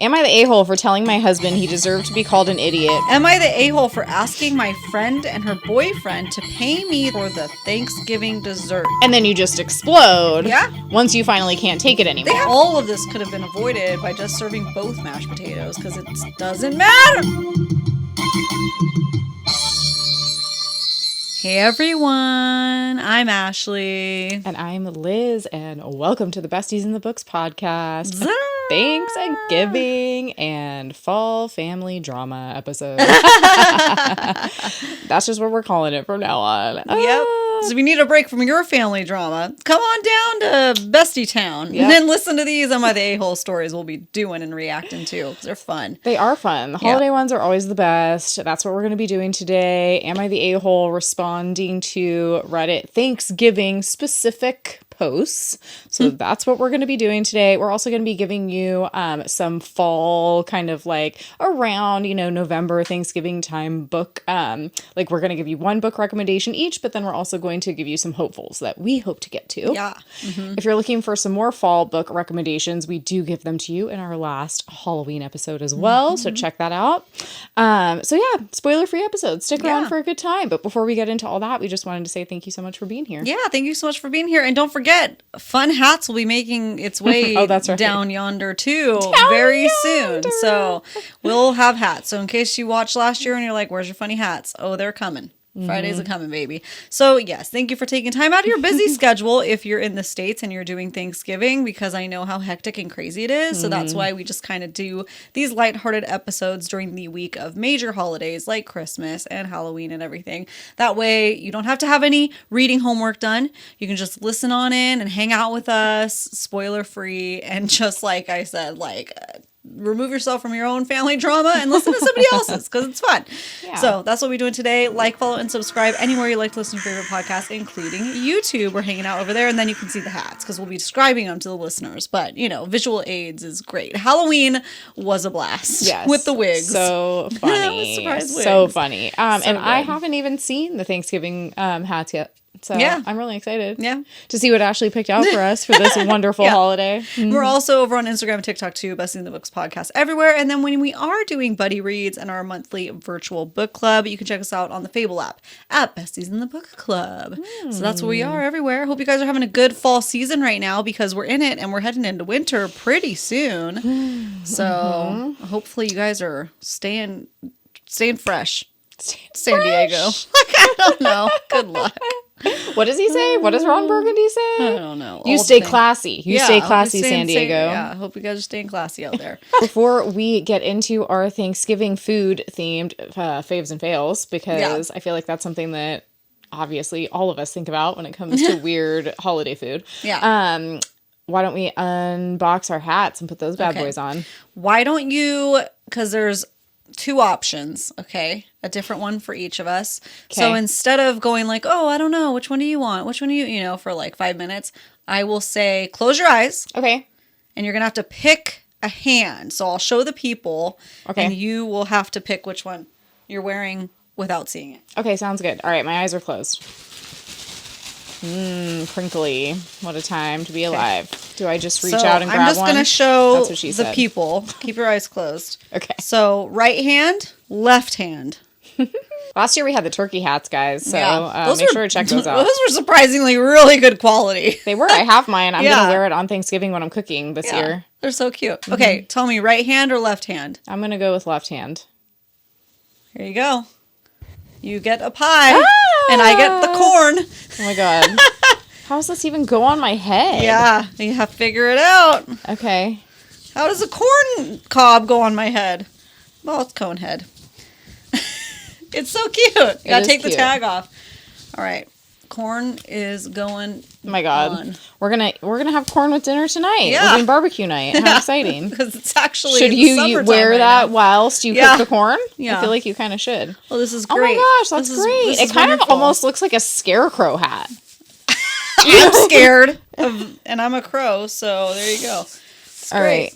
Am I the a-hole for telling my husband he deserved to be called an idiot? Am I the a-hole for asking my friend and her boyfriend to pay me for the Thanksgiving dessert? And then you just explode. Yeah. Once you finally can't take it anymore. All of this could have been avoided by just serving both mashed potatoes, because it doesn't matter. Hey everyone, I'm Ashley. And I'm Liz, and welcome to the Besties in the Books podcast. Thanksgiving and fall family drama episode. That's just what we're calling it from now on. Yep. So if you need a break from your family drama, come on down to Bestie Town. Yep. And then listen to these Am I the A-hole stories we'll be doing and reacting to, because they're fun. They are fun. The holiday ones are always the best. That's what we're going to be doing today. Am I the A-hole responding to Reddit Thanksgiving specific posts. So that's what we're going to be doing today. We're also going to be giving you some fall kind of like around, November, Thanksgiving time book. Like we're going to give you one book recommendation each, but then we're also going to give you some hopefuls that we hope to get to. Yeah. Mm-hmm. If you're looking for some more fall book recommendations, we do give them to you in our last Halloween episode as well. So check that out. Spoiler-free episode. Stick around for a good time. But before we get into all that, we just wanted to say thank you so much for being here. Yeah, thank you so much for being here. And don't forget, Fun Hats will be making its way down yonder too very soon. So we'll have hats. So in case you watched last year and you're like, where's your funny hats? Oh, they're coming. Fridays are coming, baby. So yes, thank you for taking time out of your busy schedule if you're in the States and you're doing Thanksgiving, because I know how hectic and crazy it is. So that's why we just kind of do these lighthearted episodes during the week of major holidays like Christmas and Halloween and everything. That way you don't have to have any reading homework done. You can just listen on in and hang out with us, spoiler free, and just like I said, remove yourself from your own family drama and listen to somebody else's, because it's fun. Yeah. So that's what we're doing today. Like, follow, and subscribe anywhere you like to listen to your favorite podcast, including YouTube. We're hanging out over there, and then you can see the hats, because we'll be describing them to the listeners. But, visual aids is great. Halloween was a blast. Yes. With the wigs. So funny. Surprise wigs. So funny. And good. I haven't even seen the Thanksgiving hats yet. So I'm really excited to see what Ashley picked out for us for this wonderful holiday. Mm-hmm. We're also over on Instagram and TikTok too, Besties in the Books podcast everywhere. And then when we are doing buddy reads and our monthly virtual book club, you can check us out on the Fable app at Besties in the Book Club. So that's where we are everywhere. Hope you guys are having a good fall season right now, because we're in it and we're heading into winter pretty soon. So hopefully you guys are staying fresh. San Diego. I don't know. Good luck. What does he say? What does Ron Burgundy say? I don't know. You stay classy. You stay classy, San Diego. I hope you guys are staying classy out there. Before we get into our Thanksgiving food themed faves and fails, because I feel like that's something that obviously all of us think about when it comes to weird holiday food. Yeah. Why don't we unbox our hats and put those bad boys on? Why don't you, because there's two options, okay? A different one for each of us. Okay. So instead of going like, oh, I don't know, which one do you want? Which one do you, for like 5 minutes, I will say, close your eyes. Okay. And you're going to have to pick a hand. So I'll show the people. Okay. And you will have to pick which one you're wearing without seeing it. Okay, sounds good. All right, my eyes are closed. Crinkly. What a time to be alive. Do I just reach out and grab one? I'm just going to show the said. people. Keep your eyes closed. Okay. So right hand, left hand. Last year we had the turkey hats, guys. So make sure to check those out. Those were surprisingly really good quality. They were. I have mine. I'm going to wear it on Thanksgiving when I'm cooking this year. They're so cute. Okay, tell me, right hand or left hand? I'm going to go with left hand. Here you go. You get a pie, and I get the corn. Oh my god. How does this even go on my head? Yeah, you have to figure it out. Okay. How does a corn cob go on my head? Well, it's cone head. It's so cute. You gotta take the tag off. All right. Corn is going Oh my god. on. We're gonna have corn with dinner tonight. Yeah. We're doing barbecue night. How exciting. Because it's actually should you wear that whilst you cook the corn? Yeah. I feel like you kind of should. Well, this is great. Oh my gosh, that's great. It kind of almost looks like a scarecrow hat. I'm scared and I'm a crow, so there you go. It's all great.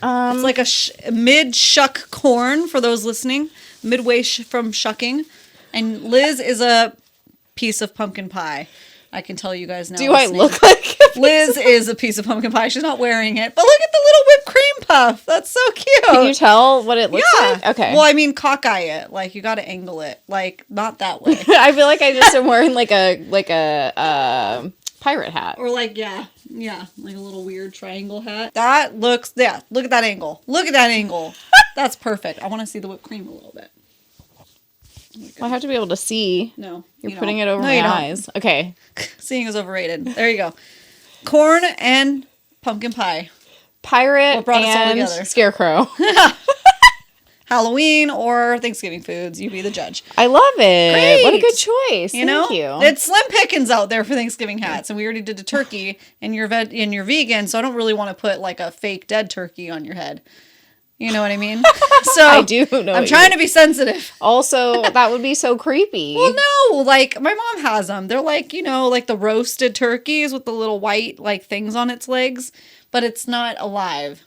Right. It's like a mid-shuck corn for those listening. Midway from shucking. And Liz is a piece of pumpkin pie. I can tell you guys now. Do I look like Liz is a piece of pumpkin pie. She's not wearing it. But look at the little whipped cream puff. That's so cute. Can you tell what it looks like? Okay. Well, I mean, cockeye it. Like, you got to angle it. Like, not that way. I feel like I just am wearing like a pirate hat. Or like, yeah, like a little weird triangle hat. That looks, look at that angle. Look at that angle. That's perfect. I want to see the whipped cream a little bit. Well, I have to be able to see. No. You're putting it over my eyes. Okay. Seeing is overrated. There you go. Corn and pumpkin pie. Pirate and scarecrow. Halloween or Thanksgiving foods. You be the judge. I love it. Great. What a good choice. Thank you. It's slim pickings out there for Thanksgiving hats, and we already did a turkey, and you're vegan, so I don't really want to put like a fake dead turkey on your head. You know what I mean? So I do know. I'm trying to be sensitive. Also, that would be so creepy. Well, no, like my mom has them. They're like, like the roasted turkeys with the little white like things on its legs, but it's not alive.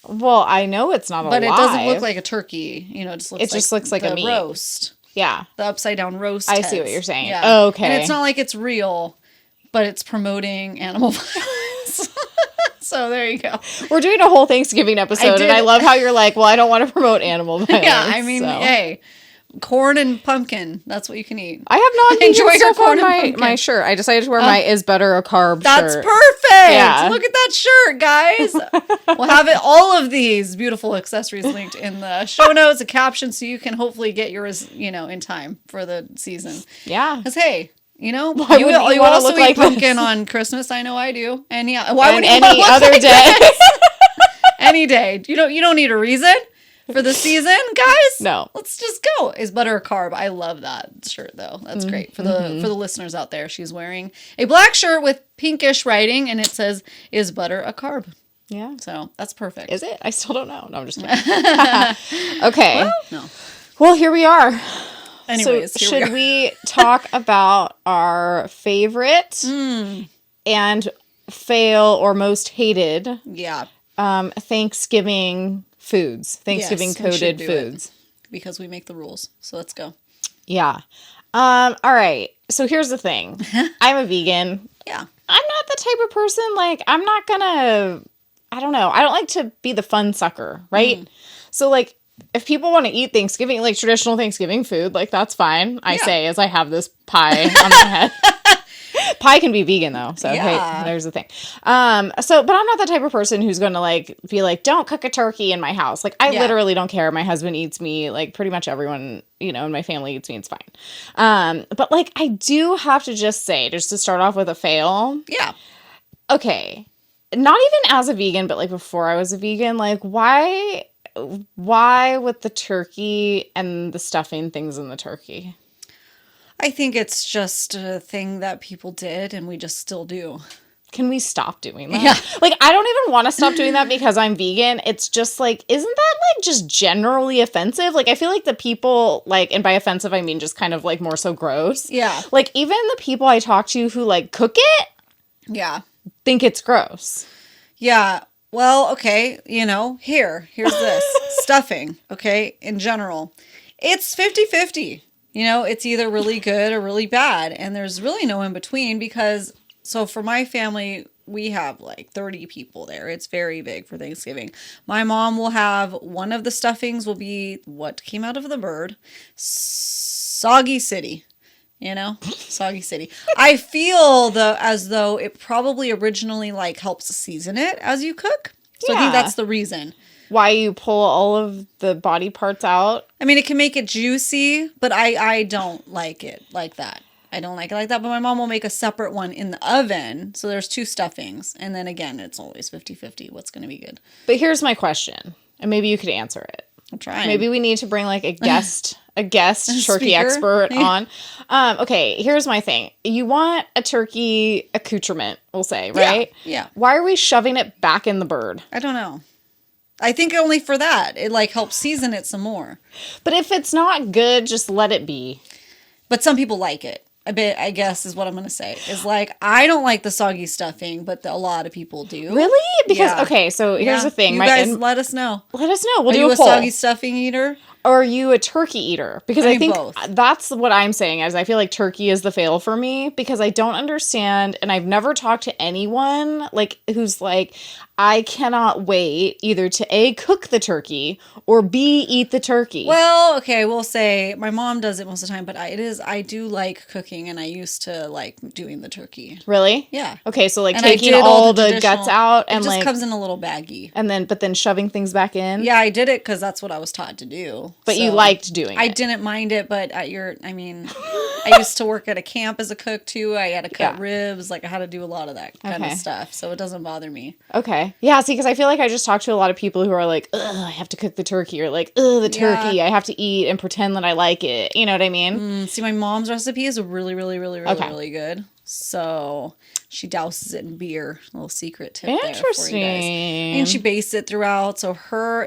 Well, I know it's not alive. But it doesn't look like a turkey. It just looks like a meat. Roast. Yeah. The upside down roast. I see what you're saying. Yeah. Oh, okay. And it's not like it's real, but it's promoting animal violence. So there you go. We're doing a whole Thanksgiving episode, and I love how you're like, well, I don't want to promote animal violence. Yeah, I mean, hey, corn and pumpkin. That's what you can eat. I have not enjoyed your corn on my shirt. I decided to wear my Is Butter a Carb shirt. That's perfect. Yeah. Look at that shirt, guys. We'll have all of these beautiful accessories linked in the show notes, a caption, so you can hopefully get yours, in time for the season. Yeah. Because, hey, you why you also eat like pumpkin on Christmas. I know I do. And why would any other day? Any day. You don't need a reason for the season, guys. No. Let's just go. Is butter a carb? I love that shirt though. That's great for the listeners out there. She's wearing a black shirt with pinkish writing, and it says, "Is butter a carb?" Yeah. So that's perfect. Is it? I still don't know. No, I'm just kidding. Okay. Well, no. Well, here we are. Anyways, so should we talk about our favorite and fail or most hated Thanksgiving foods, Thanksgiving coded foods? Because we make the rules. So let's go. Yeah. All right. So here's the thing. I'm a vegan. Yeah. I'm not the type of person, like, I'm not gonna, I don't know. I don't like to be the fun sucker, right? So, like, if people want to eat Thanksgiving, like traditional Thanksgiving food, like that's fine. I say as I have this pie on my head. Pie can be vegan though, so hey, there's the thing. But I'm not the type of person who's going to like be like, don't cook a turkey in my house. Like I literally don't care. My husband eats meat. Like pretty much everyone, in my family eats meat. It's fine. But like I do have to just say, just to start off with a fail. Yeah. Okay. Not even as a vegan, but like before I was a vegan, like why with the turkey and the stuffing things in the turkey? I think it's just a thing that people did and we just still do. Can we stop doing that? Yeah. Like, I don't even want to stop doing that because I'm vegan. It's just like, isn't that like just generally offensive? Like, I feel like the people, like, and by offensive, I mean just kind of like more so gross. Yeah. Like, even the people I talk to who like cook it. Yeah. Think it's gross. Yeah. Well, okay, here's this. Stuffing, okay, in general. It's 50-50. It's either really good or really bad. And there's really no in between because, so for my family, we have like 30 people there. It's very big for Thanksgiving. My mom will have, one of the stuffings will be what came out of the bird. Soggy City. Soggy City. I feel as though it probably originally like helps season it as you cook. So I think that's the reason. Why you pull all of the body parts out? I mean, it can make it juicy, but I don't like it like that. I don't like it like that, but my mom will make a separate one in the oven. So there's two stuffings. And then again, it's always 50-50. What's going to be good? But here's my question, and maybe you could answer it. I'm trying. Maybe we need to bring like a guest turkey expert on. Okay, here's my thing. You want a turkey accoutrement, we'll say, right? Yeah. Why are we shoving it back in the bird? I don't know. I think only for that. It like helps season it some more. But if it's not good, just let it be. But some people like it. A bit, I guess, is what I'm going to say. Is like, I don't like the soggy stuffing, but a lot of people do. Really? Because, okay, so here's the thing. You guys, let us know. Let us know. We'll do a a poll. soggy stuffing eater? Or are you a turkey eater? Because I think both. that's what I'm saying, is I feel like turkey is the fail for me, because I don't understand, and I've never talked to anyone like who's like, I cannot wait either to A, cook the turkey, or B, eat the turkey. Well, okay, we'll say my mom does it most of the time, but I do like cooking, and I used to like doing the turkey. Really? Yeah. Okay, so like And taking all the guts out and it just like comes in a little baggie. but then shoving things back in. Yeah, I did it because that's what I was taught to do. But you liked doing it. I didn't mind it, but I used to work at a camp as a cook too. I had to cut ribs, like I had to do a lot of that kind of stuff, so it doesn't bother me. Okay. Yeah, see, because I feel like I just talked to a lot of people who are like, ugh, I have to cook the turkey, or like, ugh, the turkey, I have to eat and pretend that I like it. You know what I mean? See, my mom's recipe is really, really, really, really, really good. So she douses it in beer. A little secret tip there for you guys. And she bastes it throughout. So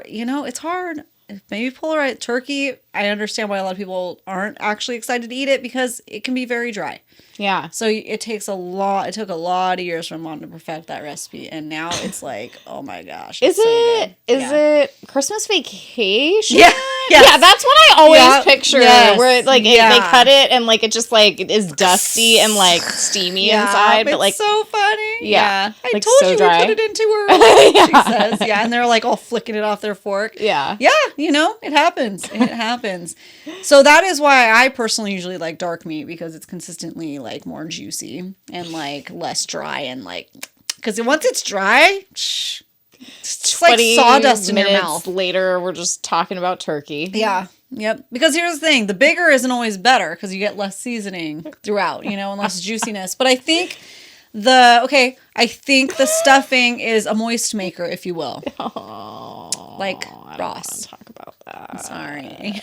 it's hard. Maybe polarized turkey. I understand why a lot of people aren't actually excited to eat it, because it can be very dry. Yeah. So it took a lot of years for mom to perfect that recipe, and now it's like, oh my gosh. Is it Christmas Vacation? Yeah. Yes. Yeah, that's what I always picture. Yes. Where they cut it and like it just like is dusty and like steamy inside, but like so funny. Yeah. I like, told so you dry. we put it into her. She says, yeah, and they're like all flicking it off their fork. Yeah. Yeah, it happens. It happens. So that is why I personally usually like dark meat, because it's consistently like more juicy and like less dry, and like, because once it's dry, it's like sawdust in your mouth. Later, we're just talking about turkey. Yeah. Yep. Because here's the thing: the bigger isn't always better, because you get less seasoning throughout, and less juiciness. But I think the stuffing is a moist maker, if you will. Oh, like I Ross. don't want to talk about that. Sorry.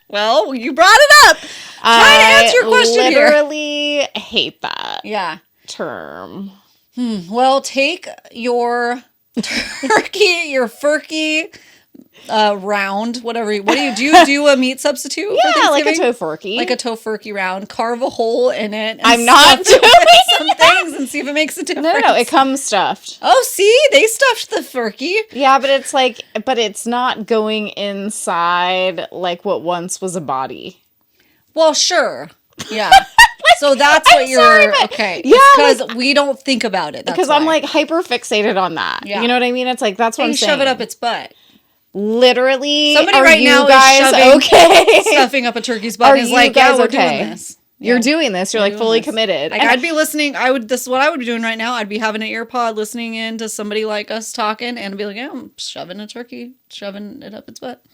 Well, you brought it up. Trying to answer your question here. I literally hate that term. Well, take your turkey, your furkey, round, whatever. What do you do? Do a meat substitute? Yeah, like a tofurkey. Like a tofurkey round. Carve a hole in it. And I'm not doing some things and see if it makes a difference. No, it comes stuffed. Oh, see, they stuffed the furkey. Yeah, but it's not going inside like what once was a body. Well, sure. Yeah. So that's what okay. Yeah, because we don't think about it. Because I'm like hyper fixated on that. Yeah. You know what I mean? It's like, that's what I'm saying. Shove it up its butt. Literally, somebody are right you now guys is okay? Stuffing up a turkey's butt is like, yeah, we're doing this. You're doing this. You're like fully committed. Like, I'd be listening. This is what I would be doing right now. I'd be having an ear pod listening in to somebody like us talking, and be like, yeah, I'm shoving a turkey, shoving it up its butt.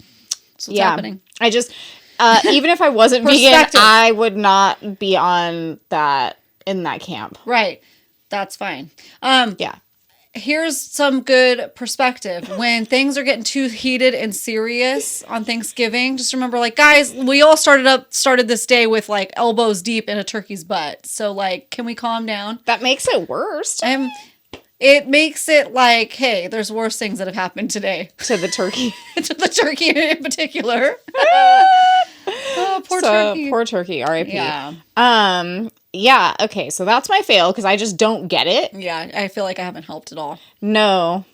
That's what's happening. I just, even if I wasn't vegan, I would not be on that, in that camp. Right. That's fine. Yeah. Here's some good perspective. When things are getting too heated and serious on Thanksgiving, just remember, like, guys, we all started this day with like elbows deep in a turkey's butt. So like, can we calm down? That makes it worse. It makes it like, hey, there's worse things that have happened today. To the turkey. To the turkey in particular. Poor turkey. Poor turkey, R.I.P. Yeah. Yeah, okay, so that's my fail, because I just don't get it. Yeah, I feel like I haven't helped at all. No.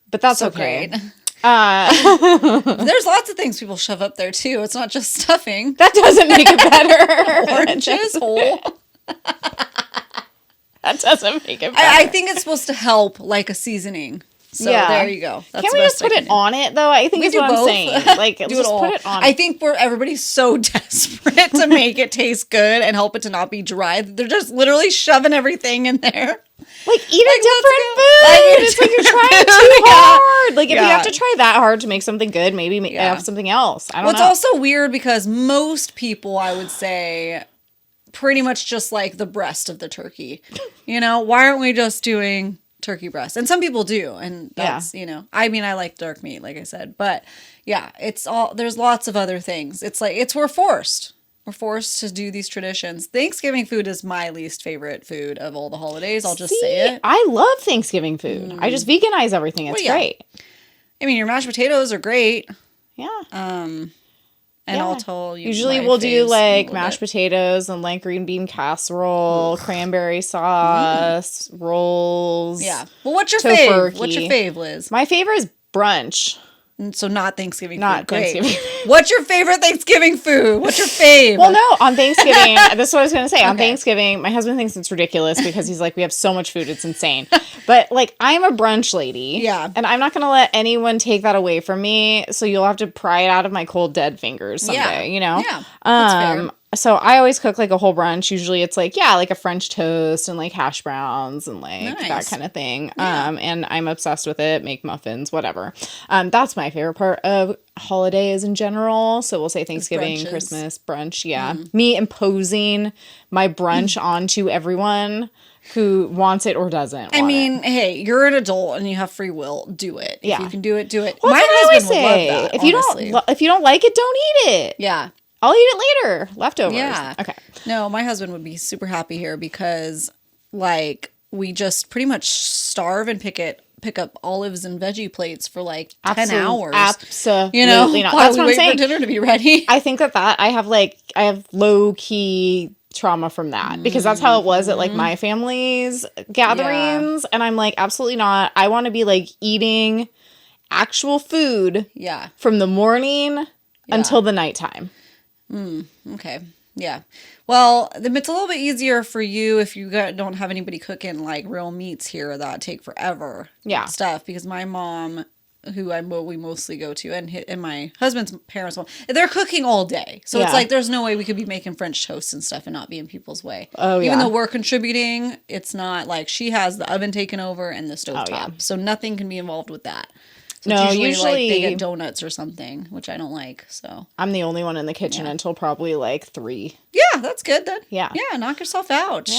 But that's okay. Great. There's lots of things people shove up there, too. It's not just stuffing. That doesn't make it better. Oranges whole. That doesn't make it better. I think it's supposed to help, like a seasoning. So there you go. That's Can't we just put it on it, though? I think that's what I'm saying. Like, do just put it on. I think everybody's so desperate to make it taste good and help it to not be dry. They're just literally shoving everything in there. Like, eat a different food. It's like you're trying too hard. Like, if you have to try that hard to make something good, maybe have something else. I don't know. It's also weird because most people, I would say, pretty much just like the breast of the turkey. Why aren't we just doing turkey breast? And some people do, and that's I mean, I like dark meat, like I said, but there's lots of other things. It's like we're forced to do these traditions. Thanksgiving food is my least favorite food of all the holidays. I'll just say it. I love Thanksgiving food. I just veganize everything. It's great. I mean, your mashed potatoes are great. Yeah. And I'll tell you. Usually we'll do like mashed potatoes and like green bean casserole, cranberry sauce, rolls. Yeah. Well, what's your fave? What's your fave, Liz? My favorite is brunch. So not Thanksgiving Not food. Great. Thanksgiving. What's your favorite Thanksgiving food? What's your fave? Well, no, on Thanksgiving, this is what I was going to say. On Thanksgiving, my husband thinks it's ridiculous because he's like, we have so much food, it's insane. But like, I'm a brunch lady. Yeah. And I'm not going to let anyone take that away from me. So you'll have to pry it out of my cold, dead fingers someday, you know? Yeah. That's fair. So I always cook like a whole brunch. Usually it's like, like a French toast and like hash browns and like that kind of thing. Yeah. And I'm obsessed with it. Make muffins, whatever. That's my favorite part of holidays in general. So we'll say Thanksgiving, Christmas, brunch. Yeah. Me imposing my brunch onto everyone who wants it or doesn't. I mean, hey, you're an adult and you have free will. Do it. If you can do it, do it. Well, my husband would love that. If you don't like it, don't eat it. Yeah. I'll eat it later. Leftovers. Yeah. Okay. No, my husband would be super happy here because, like, we just pretty much starve and pick up olives and veggie plates for like 10 hours. Absolutely. You know, not. That's what I'm saying. For dinner to be ready. I think that I have low key trauma from that because that's how it was at like my family's gatherings. And I'm like, absolutely not. I want to be like eating actual food from the morning until the nighttime. Okay. Yeah. Well, it's a little bit easier for you if you don't have anybody cooking like real meats here that take forever. Yeah. Stuff because my mom, who we mostly go to, and my husband's parents, they're cooking all day. So it's like there's no way we could be making French toast and stuff and not be in people's way. Oh yeah. Even though we're contributing, it's not like she has the oven taken over and the stovetop. So nothing can be involved with that. So no, usually like, they get donuts or something, which I don't like. So I'm the only one in the kitchen until probably like 3. Yeah, that's good then. Yeah. Yeah, knock yourself out.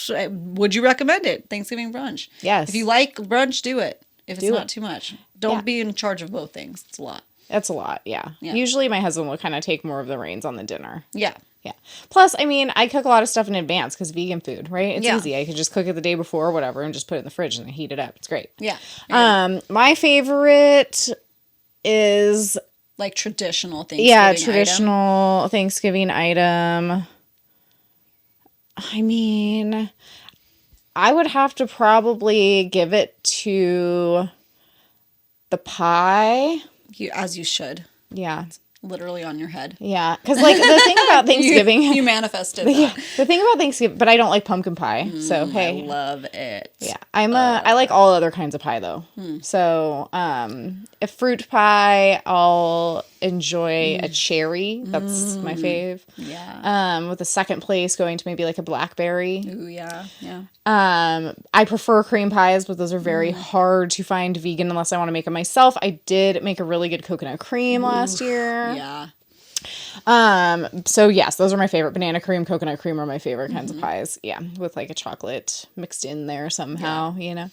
Yeah. Would you recommend it? Thanksgiving brunch. Yes. If you like brunch, do it. If it's not too much. Don't be in charge of both things. It's a lot. That's a lot, yeah. Usually my husband will kind of take more of the reins on the dinner. Yeah. Yeah. Plus, I mean, I cook a lot of stuff in advance because vegan food, right? It's easy. I could just cook it the day before or whatever and just put it in the fridge and heat it up. It's great. Yeah. My favorite is like traditional Thanksgiving traditional Thanksgiving item. I mean, I would have to probably give it to the pie. As you should. Yeah. It's literally on your head. Yeah. Because, like, the thing about Thanksgiving... you manifested that. The thing about Thanksgiving... But I don't like pumpkin pie. So, hey. I love it. Yeah. I like all other kinds of pie, though. So, a fruit pie, I'll enjoy a cherry. That's my fave. Yeah. With the second place going to maybe, like, a blackberry. Ooh, yeah. Yeah. I prefer cream pies, but those are very hard to find vegan unless I want to make them myself. I did make a really good coconut cream last year. Yeah. So yes, those are my favorite. Banana cream, coconut cream are my favorite kinds of pies. Yeah. With like a chocolate mixed in there somehow, you know?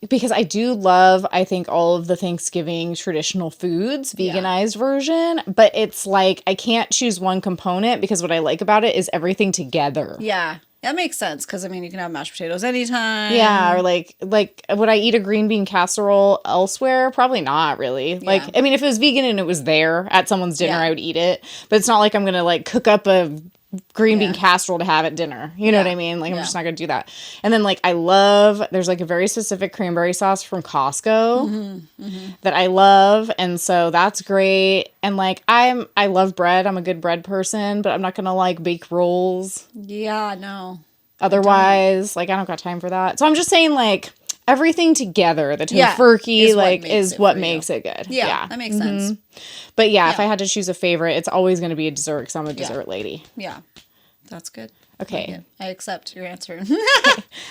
Because I do love, I think, all of the Thanksgiving traditional foods, veganized version, but it's like, I can't choose one component because what I like about it is everything together. Yeah. That makes sense because, I mean, you can have mashed potatoes anytime. Yeah, or like, would I eat a green bean casserole elsewhere? Probably not, really. Like, I mean, if it was vegan and it was there at someone's dinner, I would eat it. But it's not like I'm going to, like, cook up a green bean casserole to have at dinner. You know what I mean? Like, I'm just not going to do that. And then, like, there's, like, a very specific cranberry sauce from Costco that I love. And so that's great. And, like, I love bread. I'm a good bread person, but I'm not going to, like, bake rolls. Yeah, no. Otherwise, like, I don't got time for that. So I'm just saying, like, everything together, the tofurkey, like, is what makes it good. Yeah, that makes sense. But if I had to choose a favorite, it's always going to be a dessert because I'm a dessert lady. Yeah, that's good. Okay. I accept your answer.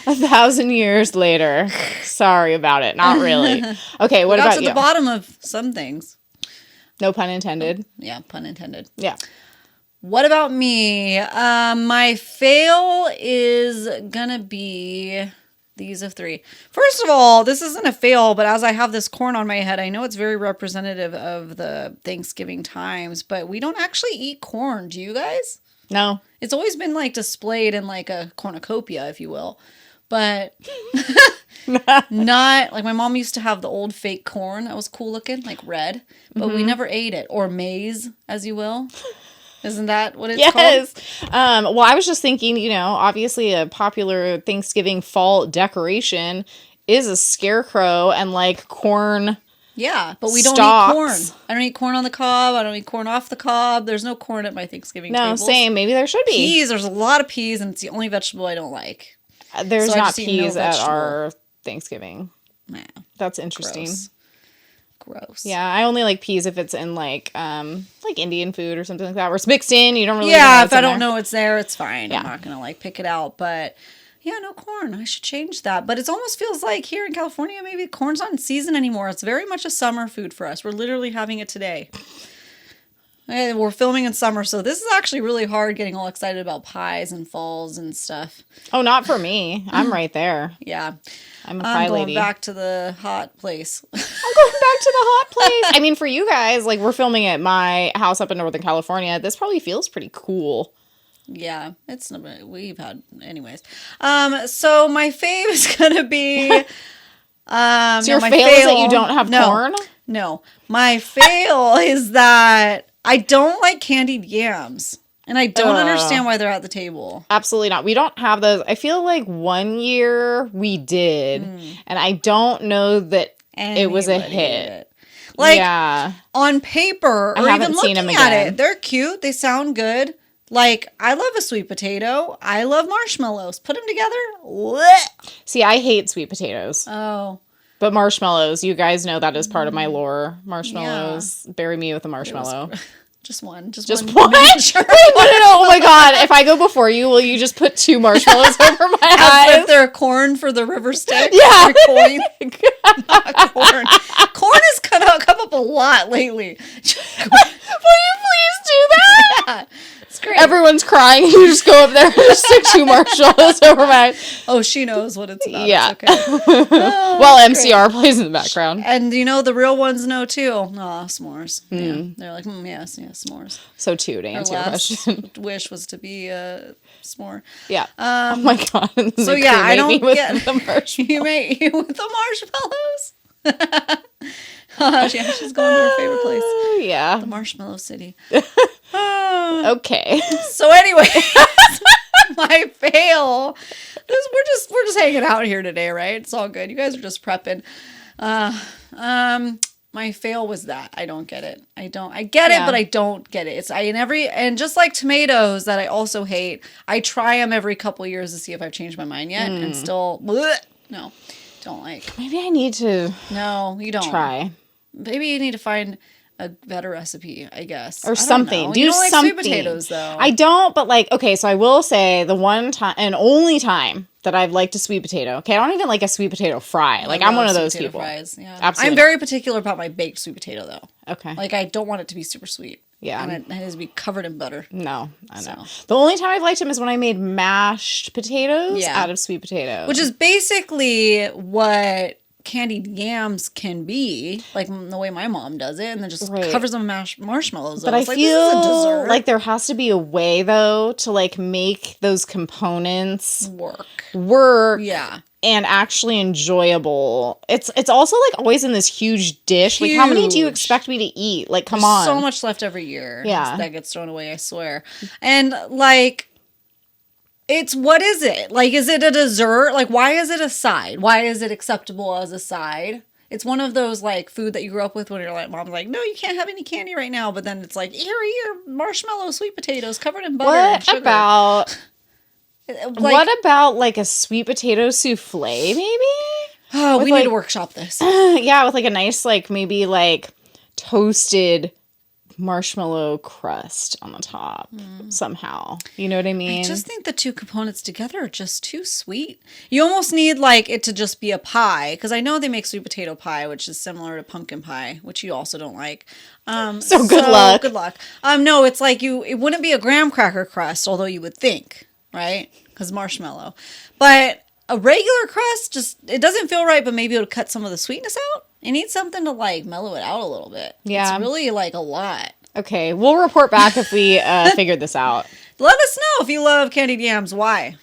1,000 years later. Sorry about it. Not really. Okay, what about you? Got to the bottom of some things. No pun intended. Yeah, pun intended. Yeah. What about me? My fail is gonna be these of 3. First of all, this isn't a fail, but as I have this corn on my head, I know it's very representative of the Thanksgiving times, but we don't actually eat corn. Do you guys? No. It's always been like displayed in like a cornucopia, if you will. But not like my mom used to have the old fake corn that was cool looking, like red, but we never ate it. Or maize, as you will. Isn't that what it's called? Well, I was just thinking, you know, obviously a popular Thanksgiving fall decoration is a scarecrow and like corn Yeah, but we don't stalks. eat corn. I don't eat corn on the cob. I don't eat corn off the cob. There's no corn at my Thanksgiving No, tables. same. Maybe there should be. Peas, there's a lot of peas, and it's the only vegetable I don't like. There's So not peas at our Thanksgiving. Nah, that's interesting. Gross. Yeah, I only like peas if it's in like Indian food or something like that, where it's mixed in. You don't really. Yeah, if I don't know it's there, it's fine. Yeah. I'm not gonna like pick it out, but yeah, no corn. I should change that. But it almost feels like here in California, maybe corn's not in season anymore. It's very much a summer food for us. We're literally having it today. And we're filming in summer, so this is actually really hard getting all excited about pies and falls and stuff. Oh, not for me. I'm right there. Yeah. I'm a pie lady. I'm going back to the hot place. I'm going back to the hot place. I mean, for you guys, like, we're filming at my house up in Northern California. This probably feels pretty cool. Yeah, we've had anyways. So my fave is gonna be. So your fail is that you don't have corn? No, my fail is that I don't like candied yams, and I don't understand why they're at the table. Absolutely not. We don't have those. I feel like one year we did, and I don't know that it was a hit. Like, on paper, or even looking at it, they're cute. They sound good. Like, I love a sweet potato. I love marshmallows. Put them together. Blech. See, I hate sweet potatoes. Oh. But marshmallows, you guys know that is part of my lore. Marshmallows. Yeah. Bury me with a marshmallow. Just one. Just one? Sure. Wait, no. Oh my God. If I go before you, will you just put 2 marshmallows over my eyes? As if they're corn for the river stick? Yeah. Or coin? Not corn. Corn has come up a lot lately. Will you please do that? Yeah. It's great. Everyone's crying. You just go up there and just stick 2 marshmallows over my eyes. Oh, she knows what it's about. Yeah. It's okay. Well, MCR plays in the background. And the real ones know too. Aw, s'mores. Yeah. They're like, yes, s'mores. So 2 to answer your question. Wish was to be a s'more. Yeah. Oh my God. So yeah, I don't get the marshmallows. You made with the marshmallows. Yeah, she's going to her favorite place. Yeah. The Marshmallow City. Okay. So anyway, my fail. We're just hanging out here today, right? It's all good. You guys are just prepping. My fail was that I don't get it. I get it, but I don't get it. And just like tomatoes that I also hate, I try them every couple years to see if I've changed my mind yet, and still no, don't like. Maybe I need to. No, you don't try. Maybe you need to find a better recipe, I guess. Or something. You don't like something. sweet potatoes, though. I don't, but okay, so I will say the one time and only time that I've liked a sweet potato. Okay, I don't even like a sweet potato fry. Like, I'm one of those people. Fries, yeah. Absolutely. I'm very particular about my baked sweet potato, though. Okay. Like, I don't want it to be super sweet. Yeah. And it has to be covered in butter. No, I know. So. The only time I've liked them is when I made mashed potatoes out of sweet potato. Which is basically what candied yams can be, like the way my mom does it, and then just covers them in marshmallows. But I feel like there has to be a way, though, to like make those components work. Yeah. And actually enjoyable. It's also like always in this huge dish. Like, how many do you expect me to eat? Like, come on. So much left every year. Yeah. That gets thrown away, I swear. And like, what is it? Like, is it a dessert? Like, why is it a side? Why is it acceptable as a side? It's one of those, like, food that you grew up with when you're like, mom's like, no, you can't have any candy right now. But then it's like, here are your marshmallow sweet potatoes covered in butter and sugar. What about, like, a sweet potato souffle, maybe? Oh, we need to workshop this. Yeah, with, like, a nice, like, maybe, like, toasted marshmallow crust on the top somehow. You know what I mean? I just think the 2 components together are just too sweet. You almost need like it to just be a pie, because I know they make sweet potato pie, which is similar to pumpkin pie, which you also don't like. So good luck. Good luck. No, it's like it wouldn't be a graham cracker crust, although you would think, right? Because marshmallow. But a regular crust, it doesn't feel right, but maybe it would cut some of the sweetness out. It needs something to like mellow it out a little bit. Yeah. It's really like a lot. Okay, we'll report back if we figured this out. Let us know if you love candied yams. Why?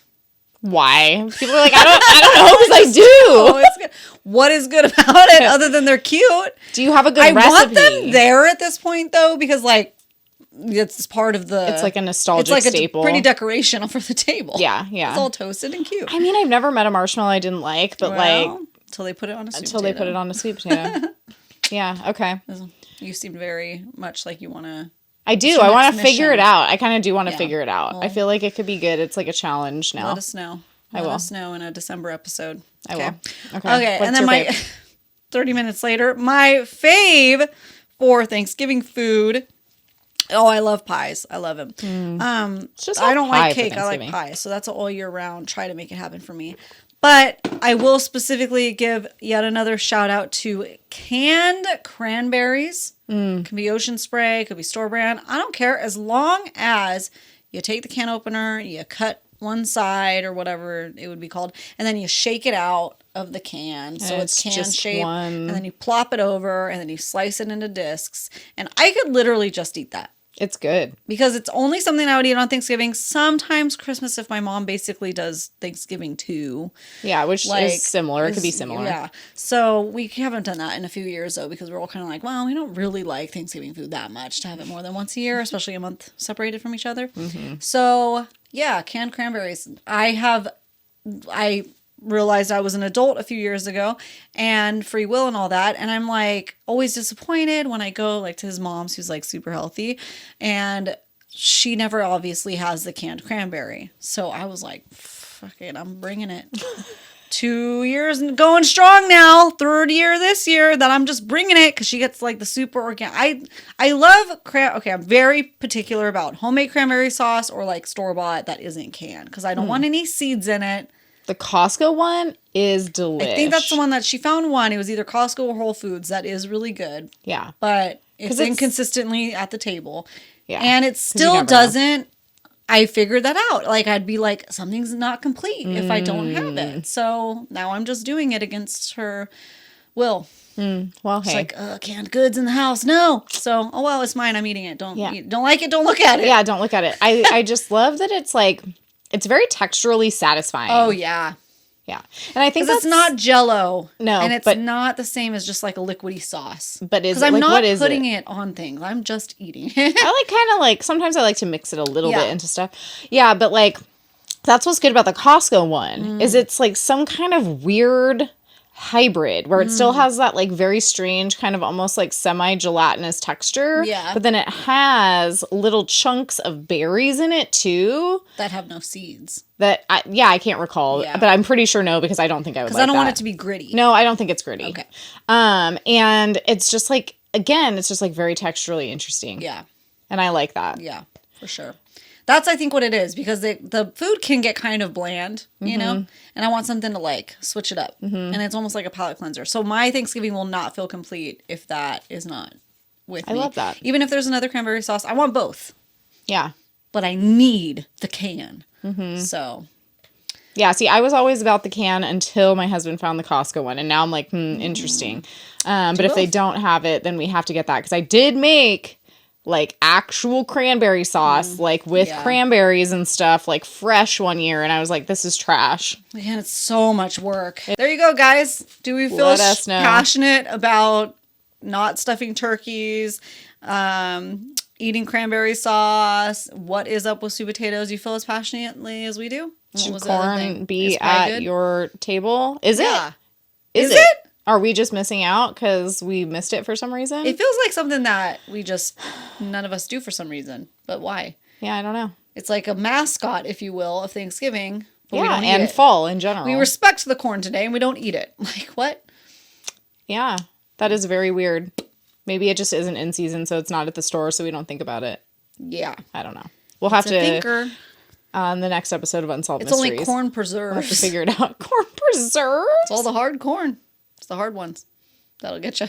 Why? People are like, I don't know, because I do. It's good. What is good about it other than they're cute? Do you have a good recipe? I want them there at this point, though, because like it's part of the. It's like a nostalgic staple. It's like a pretty decoration for the table. Yeah, yeah. It's all toasted and cute. I mean, I've never met a marshmallow I didn't like, but like until they put it on a sweet potato. Yeah. Okay. You seem very much like you want to. I do. I want to figure it out. I kind of do want to figure it out. Well, I feel like it could be good. It's like a challenge now. Let us know. Let us know in a December episode. I will. Okay. And then my 30 minutes later, my fave for Thanksgiving food. Oh, I love pies. I love them. I don't like cake. I like pie. So that's all year round. Try to make it happen for me. But I will specifically give yet another shout out to canned cranberries. It can be Ocean Spray, it could be store brand. I don't care, as long as you take the can opener, you cut one side or whatever it would be called, and then you shake it out of the can so it's can shape, and then you plop it over, and then you slice it into discs. And I could literally just eat that. It's good. Because it's only something I would eat on Thanksgiving. Sometimes Christmas if my mom basically does Thanksgiving too. Yeah, which is similar. It could be similar. Yeah. So we haven't done that in a few years though, because we're all kind of like, well, we don't really like Thanksgiving food that much to have it more than once a year, especially a month separated from each other. So yeah, canned cranberries. I realized I was an adult a few years ago and free will and all that, and I'm like always disappointed when I go like to his mom's, who's like super healthy, and she never obviously has the canned cranberry. So I was like, fuck it, I'm bringing it. 2 years and going strong now, 3rd year this year that I'm just bringing it, because she gets like the super organic. I love okay, I'm very particular about homemade cranberry sauce or like store-bought that isn't canned, because I don't want any seeds in it. The Costco one is delicious. I think that's the one that she found one. It was either Costco or Whole Foods. That is really good. Yeah. But it's inconsistently at the table. Yeah. And it still doesn't. I figured that out. Like, I'd be like, something's not complete if I don't have it. So now I'm just doing it against her will. Well, hey. It's like, canned goods in the house. No. So, oh, well, it's mine. I'm eating it. Don't like it. Don't look at it. Yeah, don't look at it. I just love that it's like, it's very texturally satisfying. Oh, yeah. Yeah. And I think it's not Jell-O. No. And it's not the same as just like a liquidy sauce. But is it, I'm like, not what is putting it on things. I'm just eating it. I kind of like, sometimes I like to mix it a little bit into stuff. Yeah, but like, that's what's good about the Costco one, is it's like some kind of weird hybrid where it still has that like very strange kind of almost like semi-gelatinous texture. Yeah. But then it has little chunks of berries in it too. That have no seeds. I can't recall. Yeah. But I'm pretty sure no, because I don't think I would like that. Because I don't want it to be gritty. No, I don't think it's gritty. Okay. And it's just like, again, it's just like very texturally interesting. Yeah. And I like that. Yeah, for sure. That's, I think, what it is, because the food can get kind of bland, you know? And I want something to, like, switch it up. And it's almost like a palate cleanser. So my Thanksgiving will not feel complete if that is not with me. I love that. Even if there's another cranberry sauce, I want both. Yeah. But I need the can. So. Yeah, see, I was always about the can until my husband found the Costco one. And now I'm like, interesting. But if they don't have it, then we have to get that. Because I did make like actual cranberry sauce, like with cranberries and stuff, like fresh one year. And I was like, this is trash. Man, it's so much work. There you go, guys. Do we feel passionate about not stuffing turkeys, eating cranberry sauce? What is up with sweet potatoes? Do you feel as passionately as we do? Should corn be at your table? Is it? Is it? Are we just missing out because we missed it for some reason? It feels like something that none of us do for some reason. But why? Yeah, I don't know. It's like a mascot, if you will, of Thanksgiving. But we don't eat it. Fall in general. We respect the corn today and we don't eat it. Like, what? Yeah, that is very weird. Maybe it just isn't in season, so it's not at the store, so we don't think about it. Yeah. I don't know. We'll have to... On the next episode of Unsolved Mysteries. It's only corn preserves. We'll have to figure it out. Corn preserves? It's all the hard corn. It's the hard ones. That'll get you.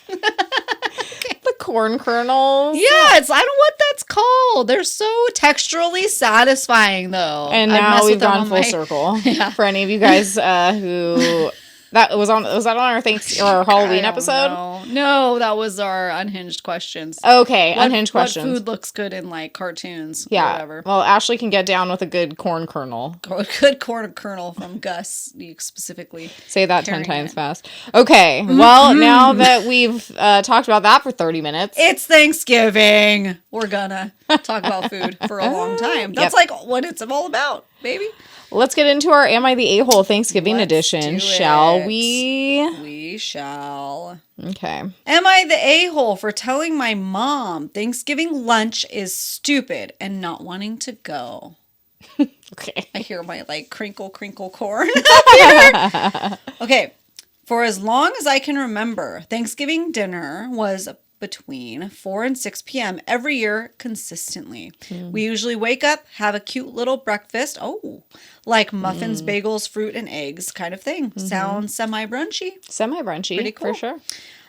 The corn kernels. Yeah, I don't know what that's called. They're so texturally satisfying, though. And now we've gone full circle. Yeah. For any of you guys who... Was that on our our Halloween episode? No, that was our Unhinged questions. Okay, Unhinged questions. What food looks good in like cartoons? Yeah. Or whatever. Well, Ashley can get down with a good corn kernel. Good corn kernel from Gus, specifically. Say that 10 times fast. Okay. Well, now that we've talked about that for 30 minutes, it's Thanksgiving. We're gonna talk about food for a long time. That's like what it's all about, baby. Let's get into our Am I the A-hole Thanksgiving edition, shall we? We shall. Okay. Am I the a-hole for telling my mom Thanksgiving lunch is stupid and not wanting to go? Okay. I hear my crinkle corn. Okay. For as long as I can remember, Thanksgiving dinner was between 4 and 6 p.m. every year consistently. We usually wake up, have a cute little breakfast. Oh, like muffins, bagels, fruit, and eggs kind of thing. Sounds semi-brunchy. Semi-brunchy, pretty cool. For sure.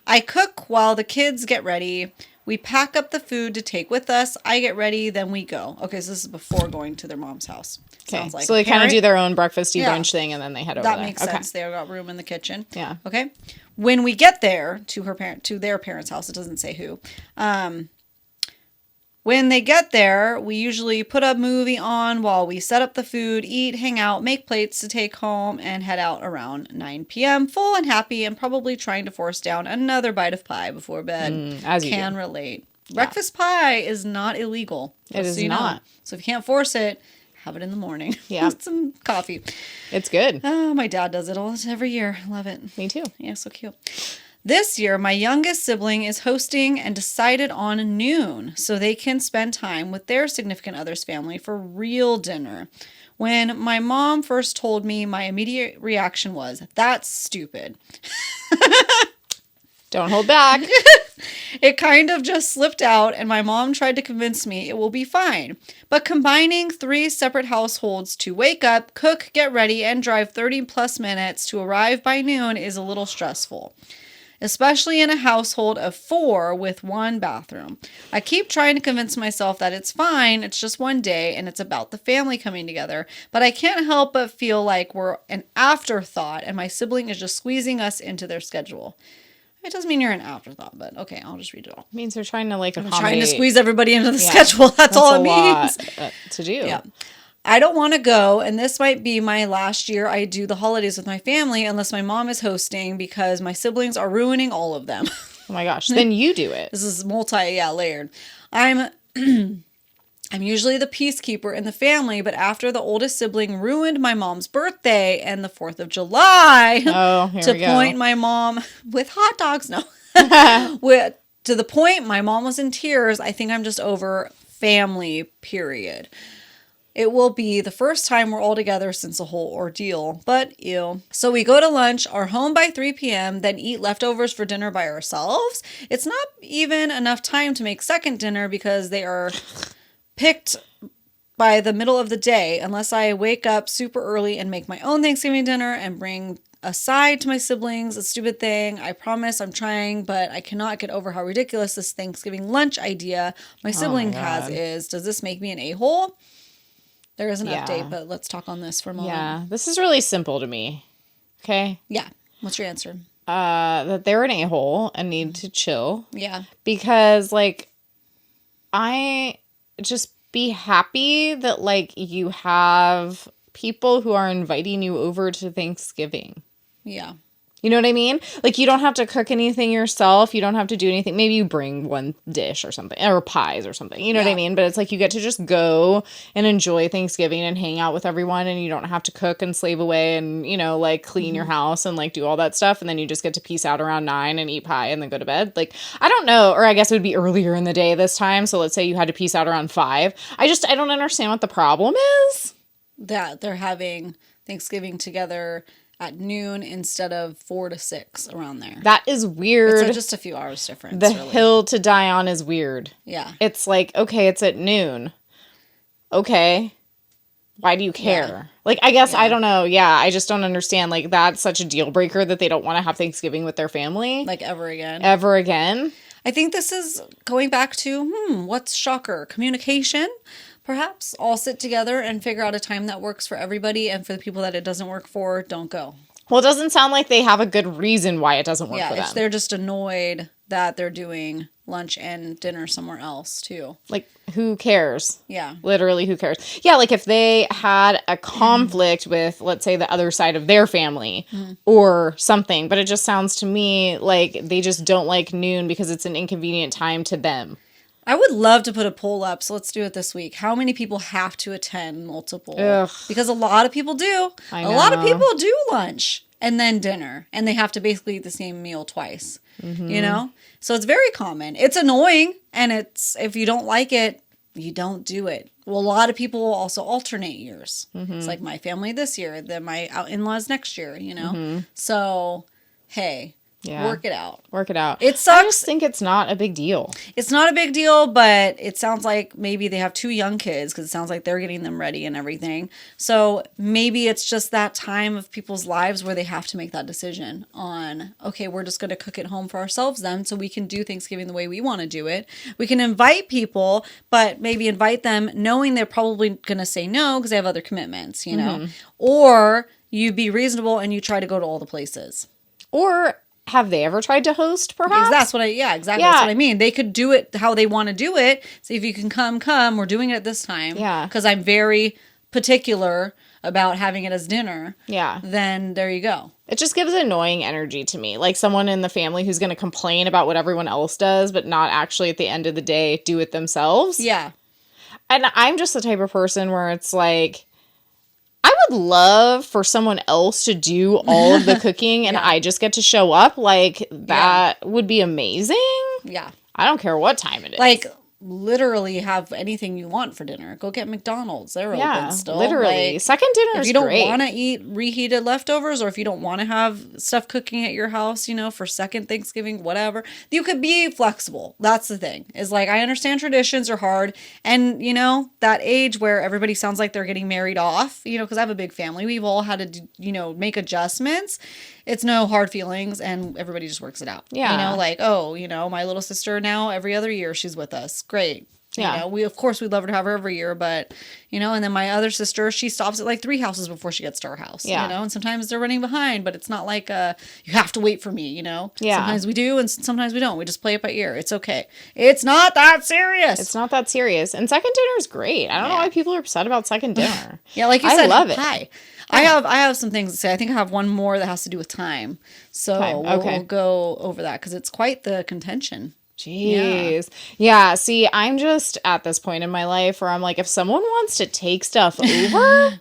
I cook while the kids get ready. We pack up the food to take with us. I get ready, then we go. Okay, so this is before going to their mom's house. Okay, Sounds like so they kind of do their own breakfasty brunch thing, and then they head over there. That makes sense. They've got room in the kitchen. Yeah. Okay. When we get there to their parents' house, it doesn't say who. When they get there, we usually put a movie on while we set up the food, eat, hang out, make plates to take home, and head out around 9 p.m. full and happy and probably trying to force down another bite of pie before bed. As you can relate. Breakfast pie is not illegal. It is not. So if you can't force it, have it in the morning. Yeah. With some coffee. It's good. Oh, my dad does it every year. Love it. Me too. Yeah, so cute. This year, my youngest sibling is hosting and decided on noon so they can spend time with their significant other's family for real dinner. When my mom first told me, my immediate reaction was, that's stupid. Don't hold back. It kind of just slipped out, and my mom tried to convince me it will be fine. But combining 3 separate households to wake up, cook, get ready, and drive 30 plus minutes to arrive by noon is a little stressful. Especially in a household of 4 with 1 bathroom. I keep trying to convince myself that it's fine, it's just one day, and it's about the family coming together, but I can't help but feel like we're an afterthought, and my sibling is just squeezing us into their schedule. It doesn't mean you're an afterthought, but okay, I'll just read it all. It means they're trying to accommodate. Trying to squeeze everybody into the schedule, that's all it means. Lot to do. Yeah. I don't want to go, and this might be my last year I do the holidays with my family unless my mom is hosting because my siblings are ruining all of them. Oh my gosh. Then you do it. This is layered. I'm usually the peacekeeper in the family, but after the oldest sibling ruined my mom's birthday and the 4th of July to point my mom with hot dogs, to the point my mom was in tears, I think I'm just over family, period. It will be the first time we're all together since the whole ordeal, but ew. So we go to lunch, are home by 3 p.m., then eat leftovers for dinner by ourselves. It's not even enough time to make second dinner because they are picked by the middle of the day unless I wake up super early and make my own Thanksgiving dinner and bring a side to my siblings. A stupid thing. I promise I'm trying, but I cannot get over how ridiculous this Thanksgiving lunch idea my sibling has is. Does this make me an a-hole? There is an update, but let's talk on this for a moment. Yeah, this is really simple to me. Okay? Yeah. What's your answer? That they're an a-hole and need to chill. Yeah. Because, I just be happy that, you have people who are inviting you over to Thanksgiving. Yeah. You know what I mean? You don't have to cook anything yourself. You don't have to do anything. Maybe you bring one dish or something, or pies or something. You know what I mean? But it's you get to just go and enjoy Thanksgiving and hang out with everyone, and you don't have to cook and slave away and, clean your house and, do all that stuff. And then you just get to peace out around 9 and eat pie and then go to bed. I don't know. Or I guess it would be earlier in the day this time. So let's say you had to peace out around 5. I don't understand what the problem is. That they're having Thanksgiving together at noon instead of 4 to 6 around there. That is weird. It's just a few hours difference. The hill to die on is weird. Yeah. It's okay, it's at noon. Okay. Why do you care? I guess, I don't know. Yeah, I just don't understand. That's such a deal breaker that they don't want to have Thanksgiving with their family. Ever again. Ever again. I think this is going back to, what's shocker? Communication? Perhaps all sit together and figure out a time that works for everybody, and for the people that it doesn't work for, don't go. Well, it doesn't sound like they have a good reason why it doesn't work for them. They're just annoyed that they're doing lunch and dinner somewhere else, too. Who cares? Yeah. Literally, who cares? Yeah, if they had a conflict with, let's say, the other side of their family or something, but it just sounds to me like they just don't like noon because it's an inconvenient time to them. I would love to put a poll up, so let's do it this week. How many people have to attend multiple? Ugh. Because a lot of people do. I A know. lot of people do lunch and then dinner, and they have to basically eat the same meal twice. You know? So it's very common. It's annoying, and it's if you don't like it, you don't do it. Well, a lot of people will also alternate years. It's like my family this year, then my in-laws next year, you know? So, hey, work it out. Work it out. It sucks. I just think it's not a big deal. It's not a big deal, but it sounds like maybe they have 2 young kids because it sounds like they're getting them ready and everything. So maybe it's just that time of people's lives where they have to make that decision on, okay, we're just going to cook at home for ourselves then so we can do Thanksgiving the way we want to do it. We can invite people, but maybe invite them knowing they're probably going to say no because they have other commitments, you know? Or you be reasonable and you try to go to all the places. Or have they ever tried to host, perhaps? That's what exactly. That's what I mean. They could do it how they want to do it. See if you can come. We're doing it at this time. Yeah. Because I'm very particular about having it as dinner. Yeah. Then there you go. It just gives annoying energy to me. Like someone in the family who's going to complain about what everyone else does, but not actually at the end of the day do it themselves. Yeah. And I'm just the type of person where it's like, I would love for someone else to do all of the cooking and I just get to show up. Like, that would be amazing. Yeah. I don't care what time it is. Like, literally have anything you want for dinner. Go get McDonald's. They're open still. Literally. Like, second dinner is if you don't great. want to eat reheated leftovers, or if you don't want to have stuff cooking at your house, you know, for second Thanksgiving, whatever, you could be flexible. That's the thing. Is like, I understand traditions are hard. And, you know, that age where everybody sounds like they're getting married off, you know, because I have a big family. We've all had to, you know, make adjustments. It's no hard feelings and everybody just works it out. Yeah. You know, like, oh, you know, my little sister now every other year she's with us. Great. Yeah. You know, we'd love to have her every year, but, you know, and then my other sister, she stops at like 3 houses before she gets to our house. Yeah. You know, and sometimes they're running behind, but it's not like, you have to wait for me, you know? Yeah. Sometimes we do and sometimes we don't. We just play it by ear. It's okay. It's not that serious. It's not that serious. And second dinner is great. I don't know why people are upset about second dinner. Yeah, like you said, I love it. Hi. I have some things to say. I think I have one more that has to do with time. So we'll go over that because it's quite the contention. Jeez. Yeah. See, I'm just at this point in my life where I'm like, if someone wants to take stuff over,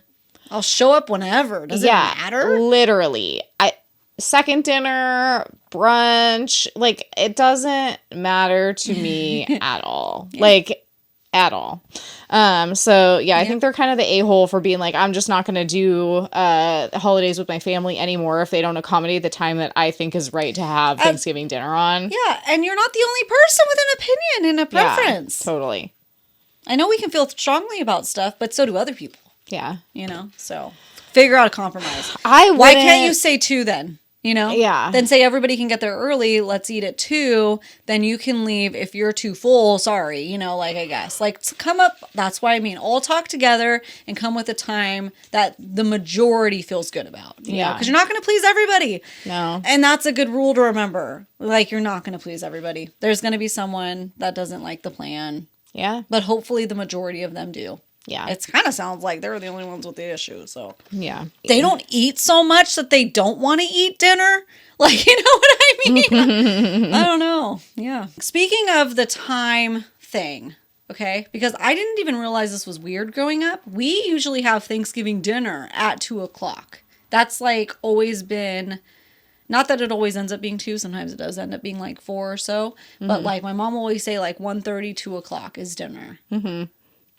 I'll show up whenever. Does it matter? Literally. Second dinner, brunch, like it doesn't matter to me at all. Like at all. So yeah, I think they're kind of the a-hole for being like, I'm just not going to do holidays with my family anymore if they don't accommodate the time that I think is right to have Thanksgiving dinner on. Yeah, and you're not the only person with an opinion and a preference. Yeah, totally. I know we can feel strongly about stuff, but so do other people. Yeah. You know, so figure out a compromise. Why can't you say 2 then? You know? Yeah. Then say everybody can get there early. Let's eat at 2. Then you can leave if you're too full. Sorry. You know, like, I guess. Like, come up. That's what I mean. All talk together and come with a time that the majority feels good about. Yeah. Because you're not going to please everybody. No. And that's a good rule to remember. Like, you're not going to please everybody. There's going to be someone that doesn't like the plan. Yeah. But hopefully the majority of them do. Yeah. It kind of sounds like they're the only ones with the issue, so. Yeah. They don't eat so much that they don't want to eat dinner. Like, you know what I mean? I don't know. Yeah. Speaking of the time thing, okay, because I didn't even realize this was weird growing up. We usually have Thanksgiving dinner at 2:00. That's like always been, not that it always ends up being 2, sometimes it does end up being like 4 or so, but like my mom will always say like 1:30, 2:00 is dinner. Mm-hmm.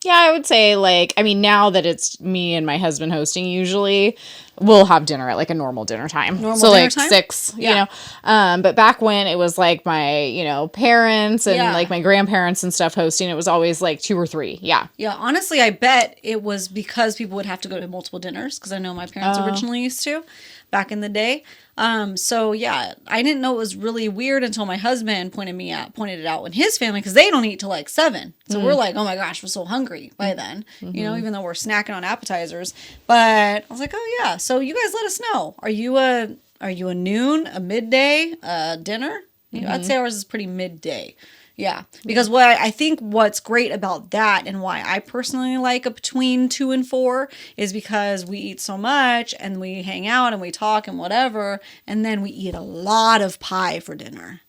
Yeah, I would say, like, I mean, now that it's me and my husband hosting, usually we'll have dinner at, like, a normal dinner time. So, like, 6, you know. But back when it was, like, my, you know, parents and, like, my grandparents and stuff hosting, it was always, like, 2 or 3. Yeah. Yeah, honestly, I bet it was because people would have to go to multiple dinners, because I know my parents originally used to back in the day. So yeah, I didn't know it was really weird until my husband pointed it out in his family, because they don't eat till like 7. So we're like, oh my gosh, we're so hungry by then, you know, even though we're snacking on appetizers. But I was like, oh yeah. So you guys let us know. Are you a noon, a midday, dinner? I'd say ours is pretty midday. Yeah, because I think what's great about that, and why I personally like a between 2 and 4, is because we eat so much and we hang out and we talk and whatever, and then we eat a lot of pie for dinner.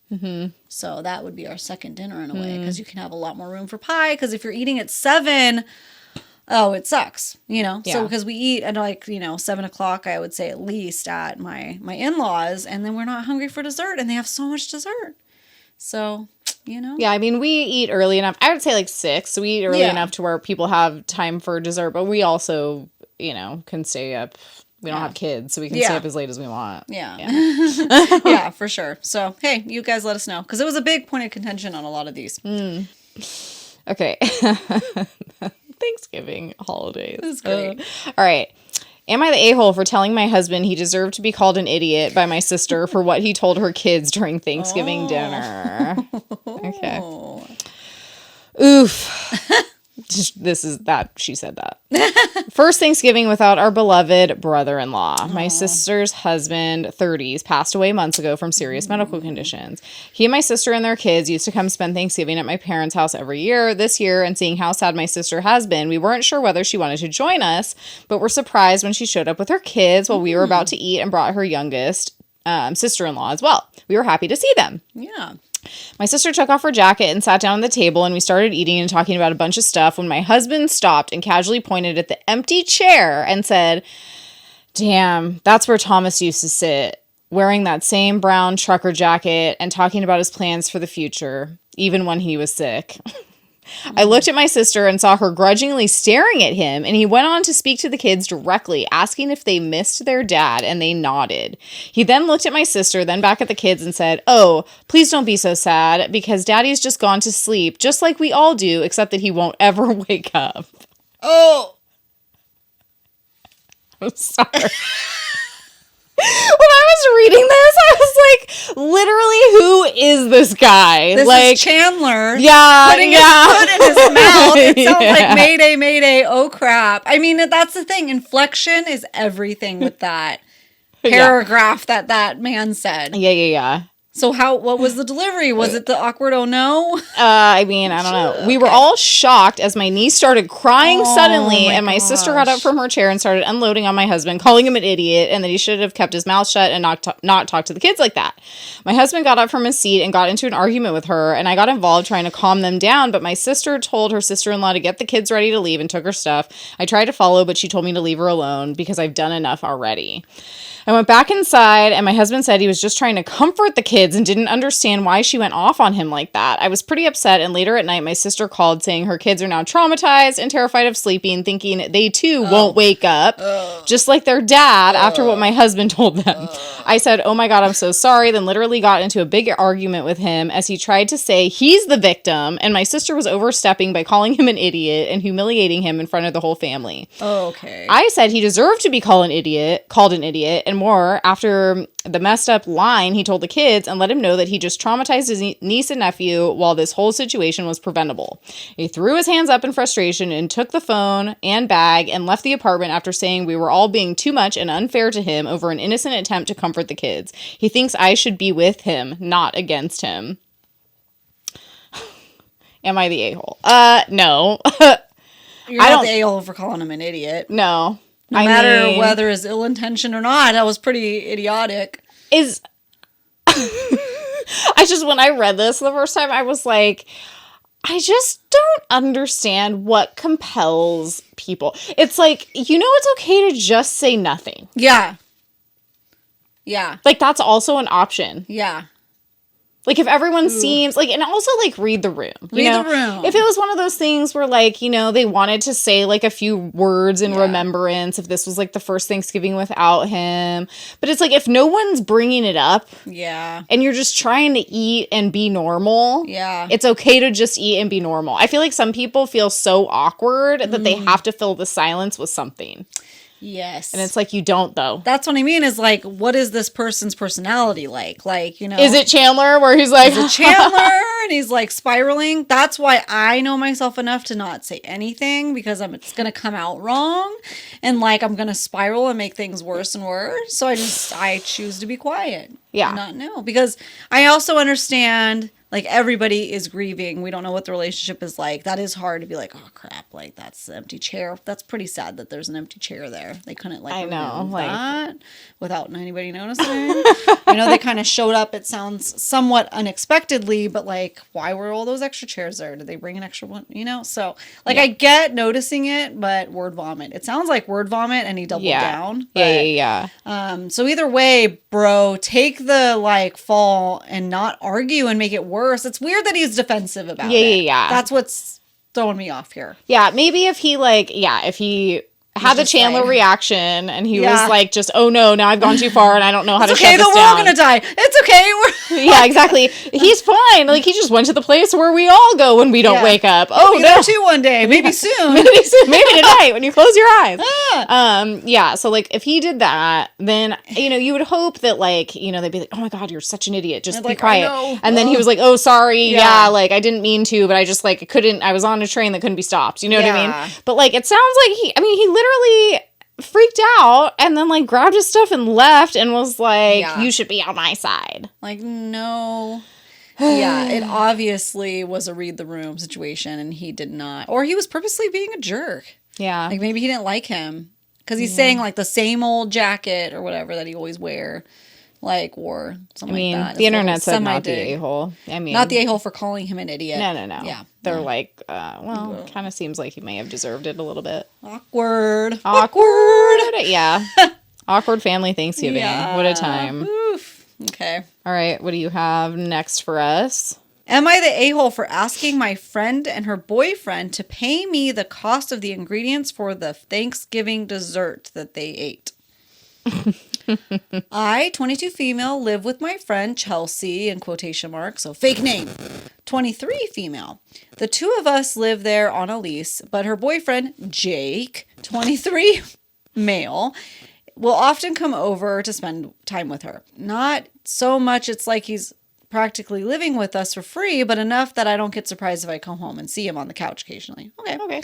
So that would be our second dinner in a way, because you can have a lot more room for pie. Because if you're eating at 7, oh, it sucks, So because we eat at 7 o'clock, I would say at least at my in-laws, and then we're not hungry for dessert, and they have so much dessert. So, Yeah, I mean, we eat early enough. I would say 6. So we eat early enough to where people have time for dessert, but we also, can stay up. We don't have kids, so we can stay up as late as we want. Yeah. Yeah, for sure. So, hey, you guys let us know. Because it was a big point of contention on a lot of these. Okay. Thanksgiving holidays. That's great. All right. Am I the a-hole for telling my husband he deserved to be called an idiot by my sister for what he told her kids during Thanksgiving dinner? Okay. Oof. She said that. First Thanksgiving without our beloved brother-in-law. My sister's husband, 30s, passed away months ago from serious medical conditions. He and my sister and their kids used to come spend Thanksgiving at my parents' house every year. This year, and seeing how sad my sister has been, we weren't sure whether she wanted to join us, but were surprised when she showed up with her kids while we were about to eat and brought her youngest sister-in-law as well. We were happy to see them. Yeah. My sister took off her jacket and sat down at the table, and we started eating and talking about a bunch of stuff when my husband stopped and casually pointed at the empty chair and said, "Damn, that's where Thomas used to sit, wearing that same brown trucker jacket and talking about his plans for the future, even when he was sick." I looked at my sister and saw her grudgingly staring at him, and he went on to speak to the kids directly, asking if they missed their dad, and they nodded. He then looked at my sister, then back at the kids and said, "Oh, please don't be so sad, because daddy's just gone to sleep, just like we all do, except that he won't ever wake up." Oh! I'm sorry. When I was reading this, I was like, literally, who is this guy? This is Chandler. Yeah. Putting his foot in his mouth. It sounds like Mayday, Mayday, oh crap. I mean, that's the thing. Inflection is everything with that paragraph that man said. Yeah. So what was the delivery? Was it the awkward oh no? I mean, I don't know. We were all shocked as my niece started crying suddenly, and my sister got up from her chair and started unloading on my husband, calling him an idiot and that he should have kept his mouth shut and not talk to the kids like that. My husband got up from his seat and got into an argument with her, and I got involved trying to calm them down, but my sister told her sister-in-law to get the kids ready to leave and took her stuff. I tried to follow, but she told me to leave her alone because I've done enough already. I went back inside, and my husband said he was just trying to comfort the kids and didn't understand why she went off on him like that. I was pretty upset, and later at night, my sister called saying her kids are now traumatized and terrified of sleeping, thinking they too won't wake up, just like their dad after what my husband told them. I said, "Oh my God, I'm so sorry," then literally got into a big argument with him as he tried to say he's the victim, and my sister was overstepping by calling him an idiot and humiliating him in front of the whole family. Okay. I said he deserved to be called an idiot, and more after the messed up line he told the kids, and let him know that he just traumatized his niece and nephew while this whole situation was preventable. He threw his hands up in frustration and took the phone and bag and left the apartment after saying we were all being too much and unfair to him over an innocent attempt to comfort the kids. He thinks I should be with him, not against him. Am I the a-hole? No. You're not the a-hole for calling him an idiot. No. No matter whether it's ill-intentioned or not, that was pretty idiotic. When I read this the first time, I was like, I just don't understand what compels people. It's like, it's okay to just say nothing. Yeah. Yeah. Like, that's also an option. Yeah. Like, if everyone seems, like, and also, like, read the room. Read the room. If it was one of those things where, like, they wanted to say, like, a few words in remembrance, if this was, like, the first Thanksgiving without him. But it's like, if no one's bringing it up. Yeah. And you're just trying to eat and be normal. Yeah. It's okay to just eat and be normal. I feel like some people feel so awkward that they have to fill the silence with something. Yes. And it's like, you don't, though. That's what I mean, is like, what is this person's personality like? Like, Is it Chandler where he's like... Is it Chandler and he's like spiraling? That's why I know myself enough to not say anything, because it's going to come out wrong. And like, I'm going to spiral and make things worse and worse. So I choose to be quiet. Yeah. And not know. Because I also understand... like everybody is grieving. We don't know what the relationship is like. That is hard to be like, oh crap, like that's an empty chair. That's pretty sad that there's an empty chair there. They couldn't like remove that without anybody noticing. They kind of showed up. It sounds somewhat unexpectedly, but like, why were all those extra chairs there? Did they bring an extra one? So like I get noticing it, but word vomit. It sounds like word vomit, and he doubled down. But, yeah. So either way, bro, take the like fall and not argue and make it worse. It's weird that he's defensive about it. Yeah. That's what's throwing me off here. Yeah, maybe if he had the Chandler reaction and he was like, just, oh no, now I've gone too far and I don't know how to shut this down. It's okay, we're all gonna die. It's okay. Yeah, exactly. He's fine. Like, he just went to the place where we all go when we don't wake up. Oh, no. Too one day. Maybe soon. Maybe tonight when you close your eyes. Yeah, so like, if he did that, then, you would hope that like, they'd be like, oh my God, you're such an idiot. Just be quiet. And then he was like, oh, sorry. Yeah, like, I didn't mean to, but I just like couldn't. I was on a train that couldn't be stopped. You know what I mean? But like, it sounds like he literally freaked out and then like grabbed his stuff and left and was like, you should be on my side. Like, no. Yeah, it obviously was a read the room situation and he did not. Or he was purposely being a jerk. Yeah. Like maybe he didn't like him because he's saying like the same old jacket or whatever that he always wear. Like, or something like that. The internet said not the a-hole. Not the a-hole for calling him an idiot. No. Yeah. They're like, kind of seems like he may have deserved it a little bit. Awkward. Yeah. Awkward family Thanksgiving. Yeah. What a time. Oof. Okay. All right. What do you have next for us? Am I the a-hole for asking my friend and her boyfriend to pay me the cost of the ingredients for the Thanksgiving dessert that they ate? I, 22 female, live with my friend Chelsea, in quotation marks, so fake name, 23 female. The two of us live there on a lease, but her boyfriend, Jake, 23 male, will often come over to spend time with her. Not so much it's like he's practically living with us for free, but enough that I don't get surprised if I come home and see him on the couch occasionally. Okay.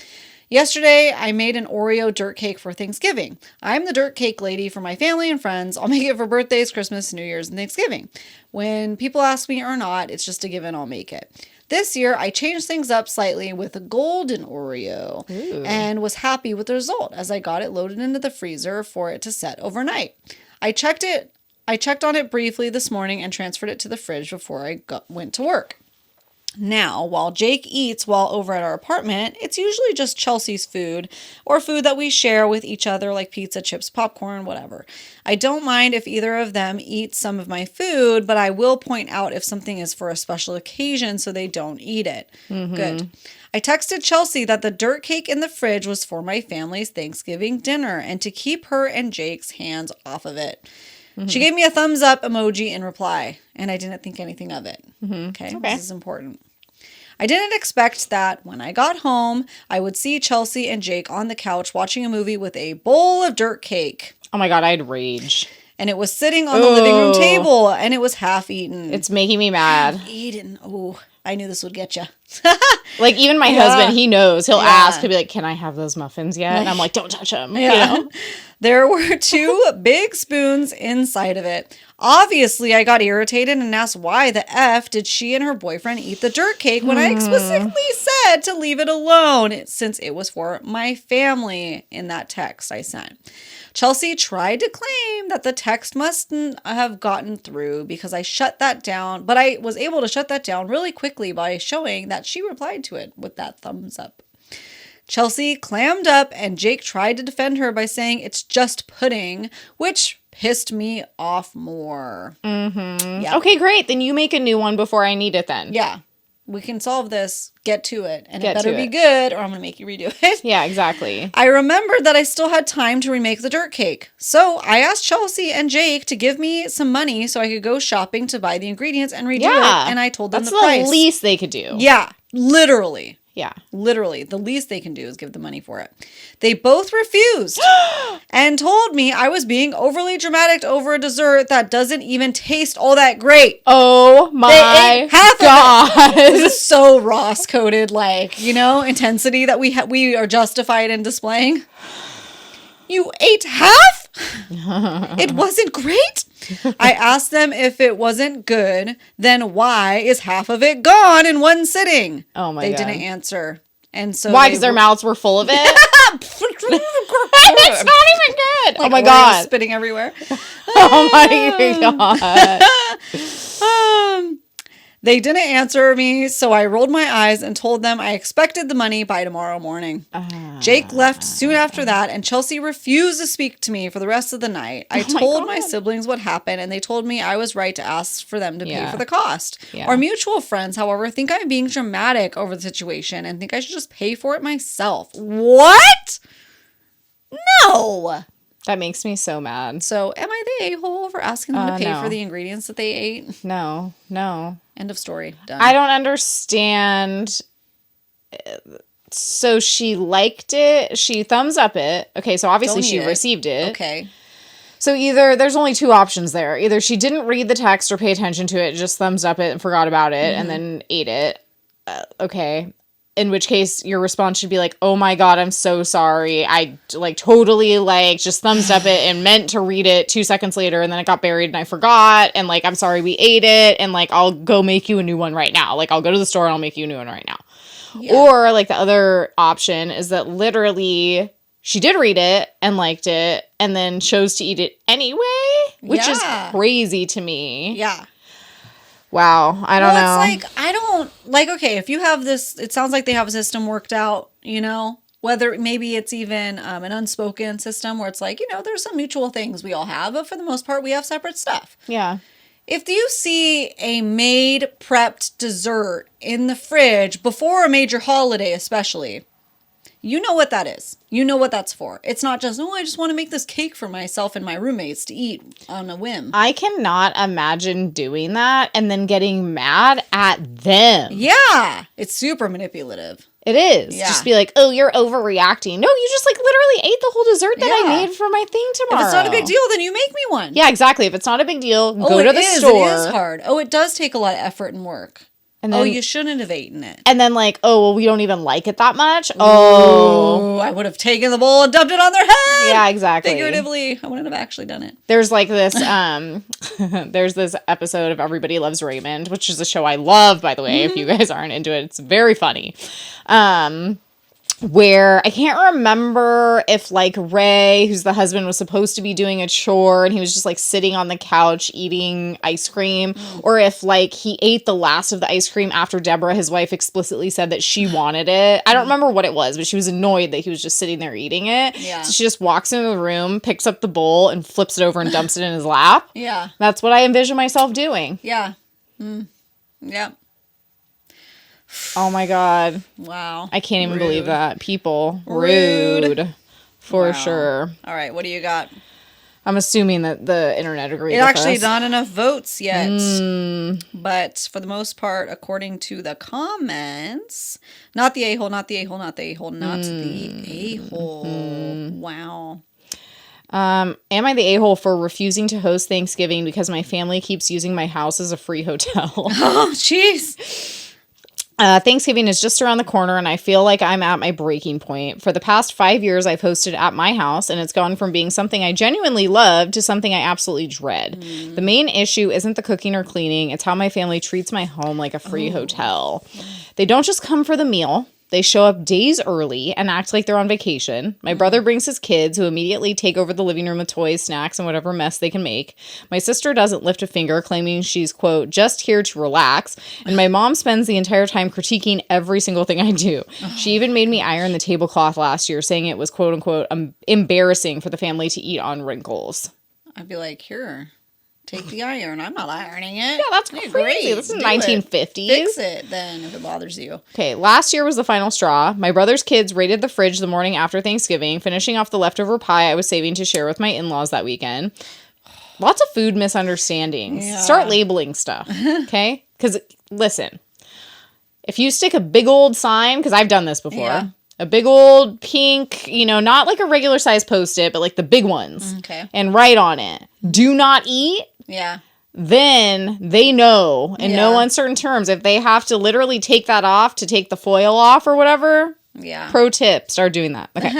Yesterday, I made an Oreo dirt cake for Thanksgiving. I'm the dirt cake lady for my family and friends. I'll make it for birthdays, Christmas, New Year's, and Thanksgiving. When people ask me or not, it's just a given, I'll make it. This year, I changed things up slightly with a golden Oreo and was happy with the result as I got it loaded into the freezer for it to set overnight. I checked on it briefly this morning and transferred it to the fridge before I went to work. Now, while Jake eats while over at our apartment, it's usually just Chelsea's food or food that we share with each other like pizza, chips, popcorn, whatever. I don't mind if either of them eats some of my food, but I will point out if something is for a special occasion so they don't eat it. Mm-hmm. Good. I texted Chelsea that the dirt cake in the fridge was for my family's Thanksgiving dinner and to keep her and Jake's hands off of it. Mm-hmm. She gave me a thumbs up emoji in reply, and I didn't think anything of it. Mm-hmm. Okay, this is important. I didn't expect that when I got home, I would see Chelsea and Jake on the couch watching a movie with a bowl of dirt cake. Oh my God, I'd rage. And it was sitting on the living room table, and it was half eaten. It's making me mad. Half eaten. Oh, I knew this would get you. Like, even my husband, he knows. He'll ask. He'll be like, can I have those muffins yet? And I'm like, don't touch them. Yeah. You know? There were 2 big spoons inside of it. Obviously, I got irritated and asked why the F did she and her boyfriend eat the dirt cake when I explicitly said to leave it alone since it was for my family in that text I sent. Chelsea tried to claim that the text mustn't have gotten through because I shut that down, but I was able to shut that down really quickly by showing that she replied to it with that thumbs up. Chelsea clammed up and Jake tried to defend her by saying it's just pudding, which pissed me off more. Mm-hmm. Yeah. Okay, great. Then you make a new one before I need it then. Yeah. We can solve this. Get to it. And it better be good or I'm going to make you redo it. Yeah, exactly. I remembered that I still had time to remake the dirt cake. So I asked Chelsea and Jake to give me some money so I could go shopping to buy the ingredients and redo it. And I told them the price. That's the least they could do. Yeah, literally. Yeah. Literally, the least they can do is give the money for it. They both refused and told me I was being overly dramatic over a dessert that doesn't even taste all that great. Oh my God. This is so Ross coded, like, intensity that we are justified in displaying. You ate half? It wasn't great? I asked them if it wasn't good, then why is half of it gone in one sitting? Oh my God. They didn't answer. And so why? Because their mouths were full of it? It's not even good. Like, oh my God. Spitting everywhere. Oh my God. They didn't answer me, so I rolled my eyes and told them I expected the money by tomorrow morning. Jake left soon after that, and Chelsea refused to speak to me for the rest of the night. I told my siblings what happened, and they told me I was right to ask for them to pay for the cost. Yeah. Our mutual friends, however, think I'm being dramatic over the situation and think I should just pay for it myself. What? No! That makes me so mad. So, am I the a-hole for asking them to pay for the ingredients that they ate? No. End of story. Done. I don't understand. So she liked it. She thumbs up it. Okay, so obviously she received it. Okay. So either there's only two options there. Either she didn't read the text or pay attention to it, just thumbs up it and forgot about it, and then ate it. Okay. In which case, your response should be like, oh my God, I'm so sorry. I totally just thumbs up it and meant to read it 2 seconds later, and then it got buried and I forgot, and I'm sorry we ate it, and I'll go make you a new one right now. I'll go to the store and I'll make you a new one right now. Yeah. Or the other option is that literally she did read it and liked it and then chose to eat it anyway, which is crazy to me. Yeah. Wow, I don't know. It's I don't, okay, if you have this, it sounds like they have a system worked out, whether maybe it's even an unspoken system where it's there's some mutual things we all have, but for the most part, we have separate stuff. Yeah. If you see a made, prepped dessert in the fridge before a major holiday, especially, you know what that is. You know what that's for. It's not just, I just want to make this cake for myself and my roommates to eat on a whim. I cannot imagine doing that and then getting mad at them. Yeah. It's super manipulative. It is. Yeah. Just be like, oh, you're overreacting. No, you just literally ate the whole dessert that I made for my thing tomorrow. If it's not a big deal, then you make me one. Yeah, exactly. If it's not a big deal, go to the store. It is hard. Oh, it does take a lot of effort and work. And then, you shouldn't have eaten it. And then we don't even like it that much. Oh. I would have taken the bowl and dumped it on their head. Yeah, exactly. Figuratively, I wouldn't have actually done it. There's this, there's this episode of Everybody Loves Raymond, which is a show I love, by the way, if you guys aren't into it. It's very funny. Where I can't remember if Ray, who's the husband, was supposed to be doing a chore and he was just sitting on the couch eating ice cream, or if he ate the last of the ice cream after Deborah, his wife, explicitly said that she wanted it. I don't remember what it was, but she was annoyed that he was just sitting there eating it. Yeah. So she just walks into the room, picks up the bowl and flips it over and dumps it in his lap. Yeah. That's what I envision myself doing. Yeah. Yep. Oh my God. Wow. I can't even believe that. People. Rude. For sure. All right. What do you got? I'm assuming that the internet agreed with actually us. not enough votes yet. But for the most part, according to the comments, not the a-hole, not the a-hole, not the a-hole, not the a-hole. Wow. Am I the a-hole for refusing to host Thanksgiving because my family keeps using my house as a free hotel? Oh, jeez. Thanksgiving is just around the corner, and I feel like I'm at my breaking point. For the past 5 years, I've hosted at my house, and it's gone from being something I genuinely love to something I absolutely dread. The main issue isn't the cooking or cleaning. It's how my family treats my home like a free hotel. They don't just come for the meal. They show up days early and act like they're on vacation. My brother brings his kids, who immediately take over the living room with toys, snacks, and whatever mess they can make. My sister doesn't lift a finger, claiming she's, quote, just here to relax. And my mom spends the entire time critiquing every single thing I do. She even made me iron the tablecloth last year, saying it was, quote, unquote, embarrassing for the family to eat on wrinkles. I'd be like, here. Take the iron. I'm not ironing it. Yeah, that's crazy. Great. This is 1950s. Fix it then if it bothers you. Okay, last year was the final straw. My brother's kids raided the fridge the morning after Thanksgiving, finishing off the leftover pie I was saving to share with my in-laws that weekend. Lots of food misunderstandings. Yeah. Start labeling stuff, okay? Because, listen, if you stick a big old sign, because I've done this before, a big old pink, not like a regular size Post-it, but the big ones, and write on it, do not eat. Yeah. Then they know in no uncertain terms if they have to literally take that off to take the foil off or whatever. Yeah. Pro tip, start doing that. Okay.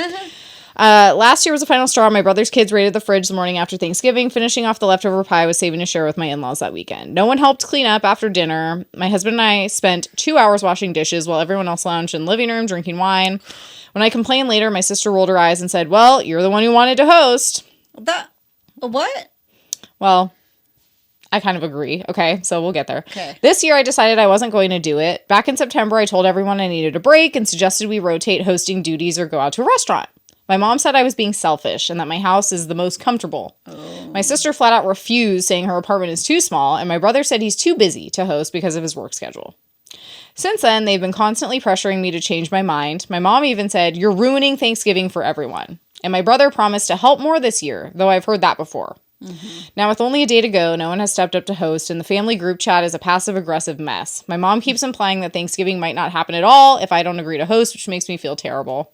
Last year was the final straw. My brother's kids raided the fridge the morning after Thanksgiving, finishing off the leftover pie I was saving to share with my in-laws that weekend. No one helped clean up after dinner. My husband and I spent 2 hours washing dishes while everyone else lounged in the living room drinking wine. When I complained later, my sister rolled her eyes and said, well, you're the one who wanted to host. What? Well, I kind of agree. Okay, so we'll get there. Okay. This year, I decided I wasn't going to do it. Back in September, I told everyone I needed a break and suggested we rotate hosting duties or go out to a restaurant. My mom said I was being selfish and that my house is the most comfortable. Oh. My sister flat out refused, saying her apartment is too small, and my brother said he's too busy to host because of his work schedule. Since then, they've been constantly pressuring me to change my mind. My mom even said, you're ruining Thanksgiving for everyone. And my brother promised to help more this year, though I've heard that before. Mm-hmm. Now, with only a day to go, no one has stepped up to host, and the family group chat is a passive-aggressive mess. My mom keeps implying that Thanksgiving might not happen at all if I don't agree to host, which makes me feel terrible.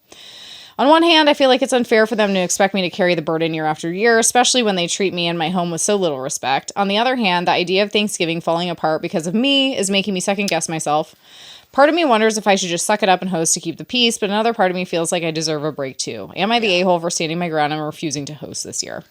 On one hand, I feel like it's unfair for them to expect me to carry the burden year after year, especially when they treat me and my home with so little respect. On the other hand, the idea of Thanksgiving falling apart because of me is making me second-guess myself. Part of me wonders if I should just suck it up and host to keep the peace, but another part of me feels like I deserve a break too. Am I the a-hole for standing my ground and refusing to host this year?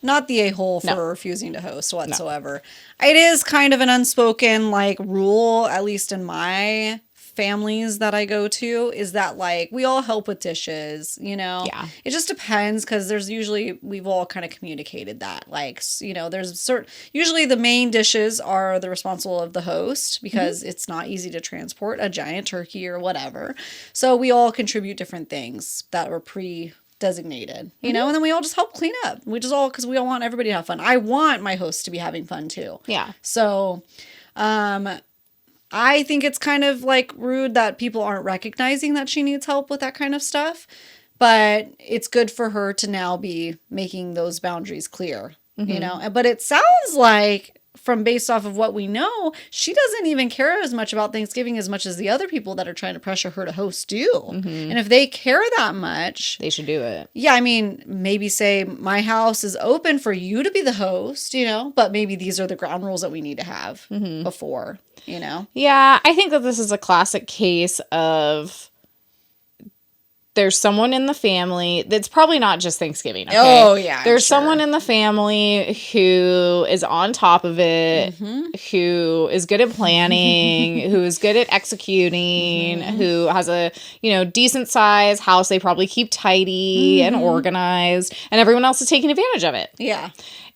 Not the a-hole for refusing to host whatsoever. No. It is kind of an unspoken, rule, at least in my families that I go to, is that we all help with dishes, Yeah. It just depends, because we've all kind of communicated that, usually the main dishes are the responsible of the host, because it's not easy to transport a giant turkey or whatever. So we all contribute different things that were designated, and then we all just help clean up. Because we all want everybody to have fun. I want my host to be having fun too. Yeah. So, I think it's kind of rude that people aren't recognizing that she needs help with that kind of stuff, but it's good for her to now be making those boundaries clear, But it sounds like, from based off of what we know, she doesn't even care as much about Thanksgiving as much as the other people that are trying to pressure her to host do. Mm-hmm. And if they care that much, they should do it. Yeah, I mean, maybe say my house is open for you to be the host, but maybe these are the ground rules that we need to have before, Yeah, I think that this is a classic case of there's someone in the family that's probably not just Thanksgiving. Okay? Oh, yeah. There's someone in the family who is on top of it, who is good at planning, who is good at executing, who has a, decent size house they probably keep tidy and organized, and everyone else is taking advantage of it. Yeah.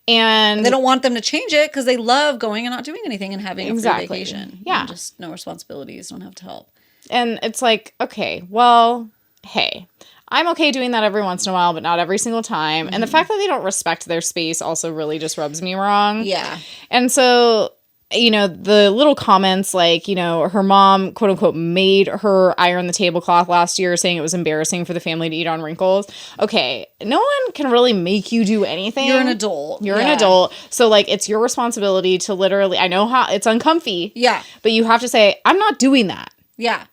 And they don't want them to change it because they love going and not doing anything and having a free vacation. Yeah. And just no responsibilities, don't have to help. And it's okay, well, hey, I'm okay doing that every once in a while, but not every single time. And the fact that they don't respect their space also really just rubs me wrong. Yeah. And so, the little comments her mom, quote unquote, made her iron the tablecloth last year, saying it was embarrassing for the family to eat on wrinkles. Okay, no one can really make you do anything. You're an adult. You're an adult. So, it's your responsibility to literally, I know how it's uncomfy. Yeah. But you have to say, I'm not doing that. Yeah.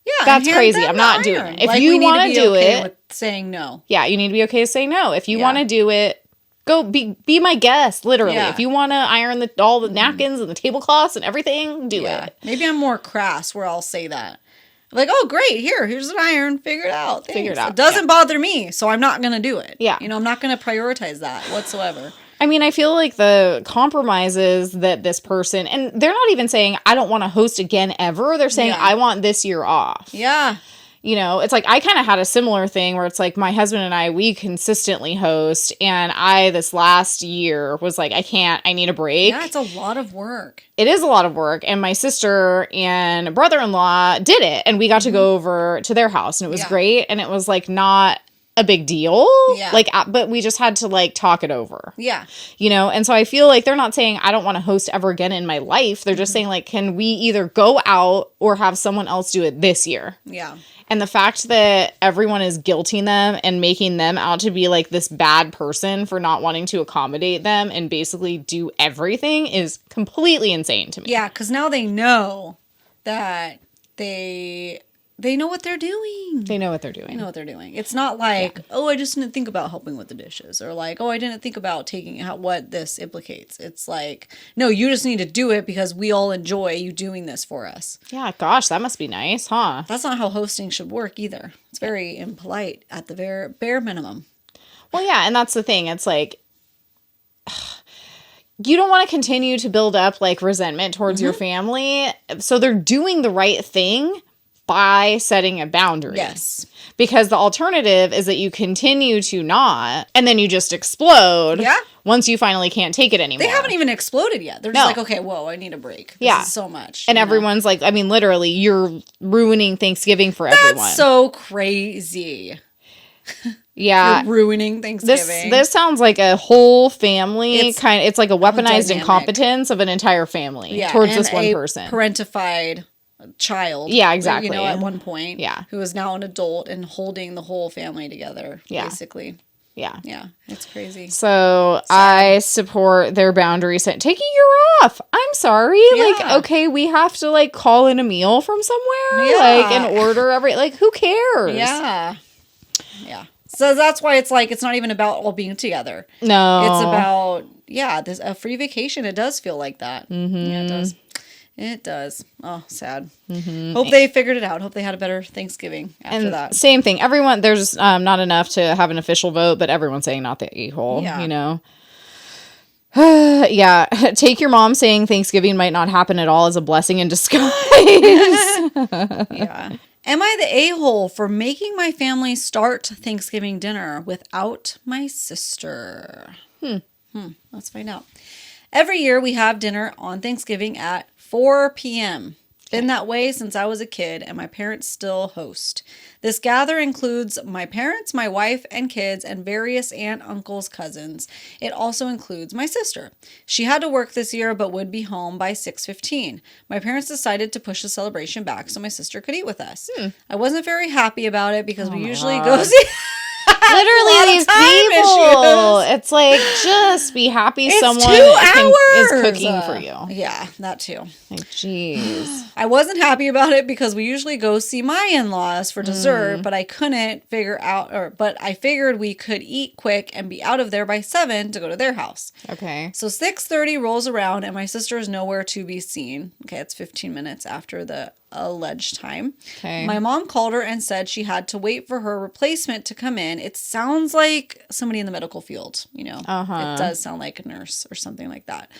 Yeah, that's crazy. I'm not doing it. If you want to do it, with saying no. Yeah, you need to be okay with saying no. If you want to do it, go be my guest. Literally, if you want to iron all the napkins and the tablecloths and everything, do it. Maybe I'm more crass where I'll say that. Oh, great! Here's an iron. Figure it out. Thanks. Figure it out. It doesn't bother me, so I'm not gonna do it. Yeah, I'm not gonna prioritize that whatsoever. I mean, I feel like the compromises that this person, and they're not even saying, I don't want to host again ever. They're saying, I want this year off. Yeah. It's I kind of had a similar thing where it's my husband and I, we consistently host. And this last year was I can't, I need a break. Yeah, it's a lot of work. It is a lot of work. And my sister and brother-in-law did it. And we got to go over to their house. And it was great. And it was not a big deal. Yeah. But we just had to talk it over. Yeah. And so I feel they're not saying I don't want to host ever again in my life. They're just saying can we either go out or have someone else do it this year? Yeah. And the fact that everyone is guilting them and making them out to be this bad person for not wanting to accommodate them and basically do everything is completely insane to me. Yeah, because now they know that they they know what they're doing. They know what they're doing. They know what they're doing. It's not like, oh, I just didn't think about helping with the dishes, or like, oh, I didn't think about taking out what this implicates. It's like, no, you just need to do it because we all enjoy you doing this for us. Yeah, gosh, that must be nice, huh? That's not how hosting should work either. It's very impolite at the bare minimum. Well, yeah, and that's the thing. It's like, you don't want to continue to build up like resentment towards your family. So they're doing the right thing by setting a boundary. Yes. Because the alternative is that you continue to not, and then you just explode. Yeah. Once you finally can't take it anymore. They haven't even exploded yet. They're just like, okay, whoa, I need a break. This is so much. And everyone's like, I mean, literally, you're ruining Thanksgiving for everyone. That's so crazy. Yeah. You're ruining Thanksgiving. This sounds like a whole family it's like a weaponized incompetence of an entire family towards this one person. Parentified child. Yeah, exactly. You know, at one point. Yeah. Who is now an adult and holding the whole family together, basically. Yeah. Yeah. It's crazy. So I support their boundary set. Take a year off. I'm sorry. Yeah. Like, okay, we have to like call in a meal from somewhere. Yeah. Like and order who cares? Yeah. Yeah. So that's why it's like, it's not even about all being together. No. It's about, this a free vacation. It does feel like that. Mm-hmm. Yeah, it does. It does. Oh, sad. Mm-hmm. Hope they figured it out. Hope they had a better Thanksgiving after that. Same thing. Everyone, there's not enough to have an official vote, but everyone's saying not the a-hole, you know? Yeah. Take your mom saying Thanksgiving might not happen at all as a blessing in disguise. Yeah. Am I the a-hole for making my family start Thanksgiving dinner without my sister? Let's find out. Every year we have dinner on Thanksgiving at 4 p.m. Been that way since I was a kid, and my parents still host. This gather includes my parents, my wife, and kids, and various aunt, uncles, cousins. It also includes my sister. She had to work this year, but would be home by 6:15. My parents decided to push the celebration back so my sister could eat with us. I wasn't very happy about it because we usually go see... Literally these people. It's like, just be happy someone is cooking for you. Yeah, that too. Like, jeez. I wasn't happy about it because we usually go see my in-laws for dessert, but I couldn't figure out, but I figured we could eat quick and be out of there by 7 to go to their house. Okay. So 6:30 rolls around and my sister is nowhere to be seen. Okay, it's 15 minutes after the alleged time. Okay. My mom called her and said she had to wait for her replacement to come in. It sounds like somebody in the medical field, you know. It does sound like a nurse or something like that.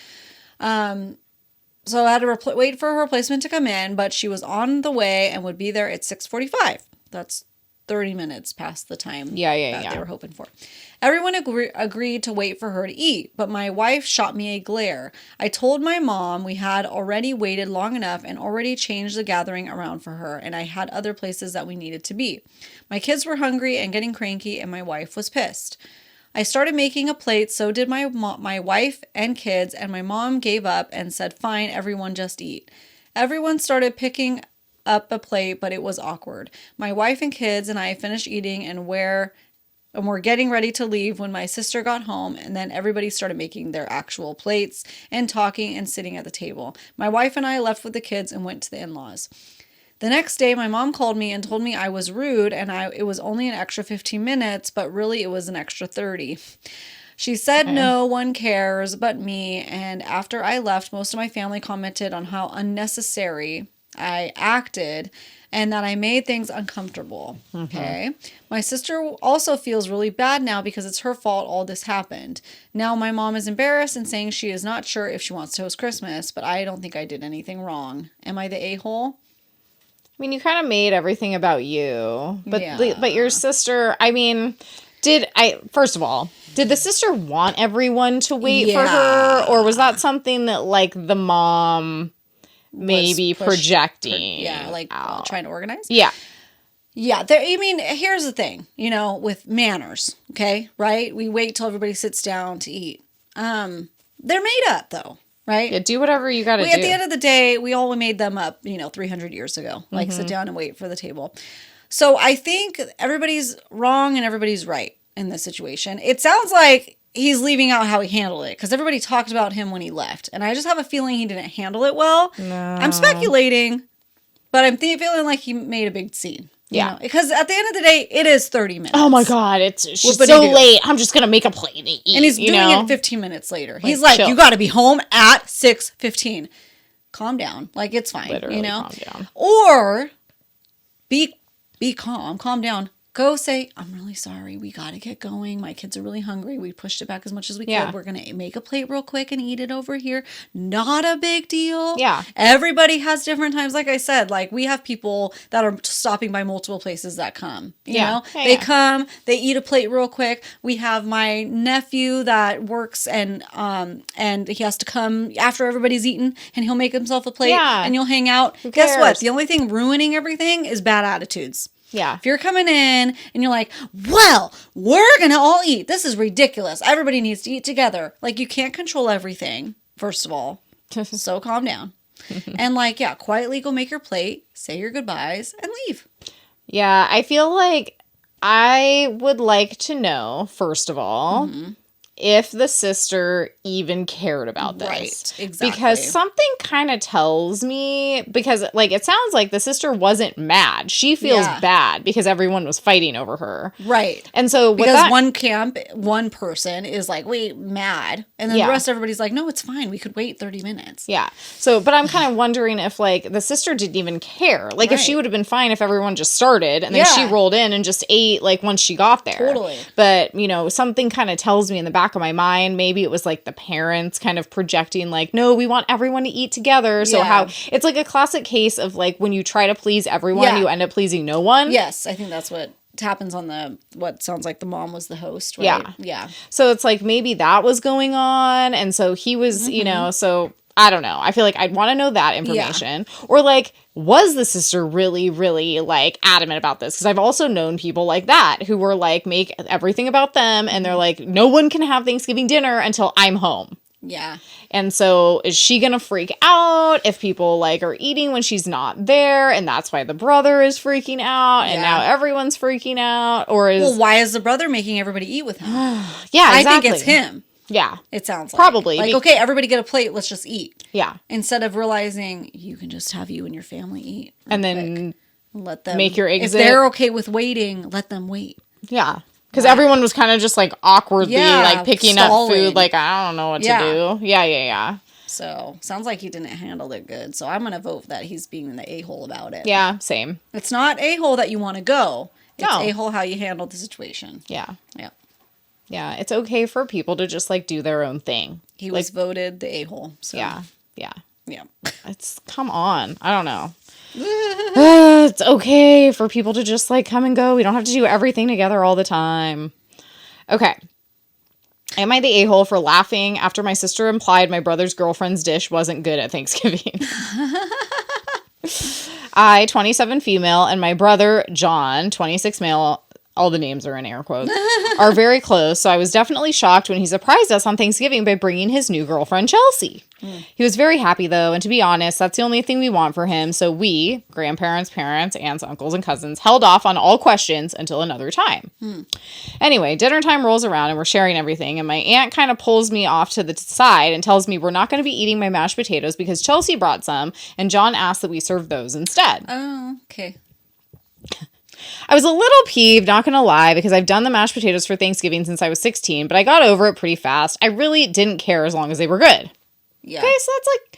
So I had to wait for her replacement to come in, but she was on the way and would be there at 6:45. That's 30 minutes past the time that they were hoping for. Everyone agreed to wait for her to eat, but my wife shot me a glare. I told my mom we had already waited long enough and already changed the gathering around for her, and I had other places that we needed to be. My kids were hungry and getting cranky, and my wife was pissed. I started making a plate, so did my wife and kids, and my mom gave up and said, fine, everyone just eat. Everyone started picking up a plate, but it was awkward. My wife and kids and I finished eating and we're getting ready to leave when my sister got home, and then everybody started making their actual plates and talking and sitting at the table. My wife and I left with the kids and went to the in-laws. The next day, my mom called me and told me I was rude and it was only an extra 15 minutes, but really it was an extra 30. She said no one cares but me, and after I left, most of my family commented on how unnecessary I acted and that I made things uncomfortable. Okay. My sister also feels really bad now because it's her fault all this happened. Now my mom is embarrassed and saying she is not sure if she wants to host Christmas, but I don't think I did anything wrong. Am I the a-hole? I mean, you kind of made everything about you, but your sister, I mean, first of all, did the sister want everyone to wait for her, or was that something that like the mom maybe projecting? Trying to organize? Yeah. Yeah. Here's the thing, with manners, okay, right? We wait till everybody sits down to eat. They're made up though. Right? Yeah, do whatever you got to do. At the end of the day, we all made them up, 300 years ago. Like, sit down and wait for the table. So I think everybody's wrong and everybody's right in this situation. It sounds like he's leaving out how he handled it, because everybody talked about him when he left. And I just have a feeling he didn't handle it well. No. I'm speculating, But I'm feeling like he made a big scene. Yeah. Because at the end of the day, it is 30 minutes. Oh my God. She's so late. I'm just going to make a plate and eat. And he's doing it 15 minutes later. He's like, chill. you got to be home at 6:15. Calm down. Like, it's fine. Literally calm down. Or be calm down. Go say, I'm really sorry. We got to get going. My kids are really hungry. We pushed it back as much as we could. We're going to make a plate real quick and eat it over here. Not a big deal. Yeah. Everybody has different times. Like I said, like we have people that are stopping by multiple places that come. You know? They come, they eat a plate real quick. We have my nephew that works and he has to come after everybody's eaten and he'll make himself a plate and you'll hang out. Guess what? The only thing ruining everything is bad attitudes. Yeah. If you're coming in and you're like, well, we're going to all eat. This is ridiculous. Everybody needs to eat together. Like, you can't control everything, first of all. So calm down. And like, quietly go make your plate, say your goodbyes, and leave. Yeah, I feel like I would like to know, first of all, if the sister even cared about this. Right, exactly. Because something kind of tells me, because like it sounds like the sister wasn't mad. She feels bad because everyone was fighting over her. Right. And so because one person is like, wait, mad. And then the rest of everybody's like, no, it's fine. We could wait 30 minutes. Yeah. So, but I'm kind of wondering if like the sister didn't even care. Like if she would have been fine if everyone just started and then she rolled in and just ate like once she got there. Totally. But, you know, something kind of tells me in the back of my mind, maybe it was like the parents kind of projecting like, no, we want everyone to eat together. So how it's like a classic case of like when you try to please everyone, you end up pleasing no one. Yes, I think that's what happens on what sounds like the mom was the host, right? Yeah. So it's like maybe that was going on. And so he was, you know, so I don't know. I feel like I'd want to know that information. Or like, was the sister really, really like adamant about this? Because I've also known people like that who were like, make everything about them. And they're like, no one can have Thanksgiving dinner until I'm home. Yeah. And so is she going to freak out if people like are eating when she's not there? And that's why the brother is freaking out. And now everyone's freaking out. Or is... Well, why is the brother making everybody eat with him? Exactly. I think it's him. Yeah. It sounds like. Probably. Like, okay, everybody get a plate. Let's just eat. Yeah. Instead of realizing you can just have you and your family eat. And then let them make your exit. If they're okay with waiting, let them wait. Yeah. Because everyone was kind of just like awkwardly like picking up food. Like, I don't know what to do. Yeah. So sounds like he didn't handle it good. So I'm going to vote that he's being the a-hole about it. Yeah, same. It's not a-hole that you want to go. It's a-hole how you handled the situation. Yeah. Yeah. Yeah, it's okay for people to just like do their own thing. He was voted the a-hole. So. Yeah. It's come on. I don't know. It's okay for people to just like come and go. We don't have to do everything together all the time. Okay. Am I the a-hole for laughing after my sister implied my brother's girlfriend's dish wasn't good at Thanksgiving? I, 27 female, and my brother, John, 26 male, all the names are in air quotes, are very close, so I was definitely shocked when he surprised us on Thanksgiving by bringing his new girlfriend, Chelsea. He was very happy, though, and to be honest, that's the only thing we want for him, so we, grandparents, parents, aunts, uncles, and cousins, held off on all questions until another time. Anyway, dinner time rolls around, and we're sharing everything, and my aunt kind of pulls me off to the side and tells me we're not going to be eating my mashed potatoes because Chelsea brought some, and John asked that we serve those instead. Oh, okay. I was a little peeved, not going to lie, because I've done the mashed potatoes for Thanksgiving since I was 16, but I got over it pretty fast. I really didn't care as long as they were good. Yeah. Okay, so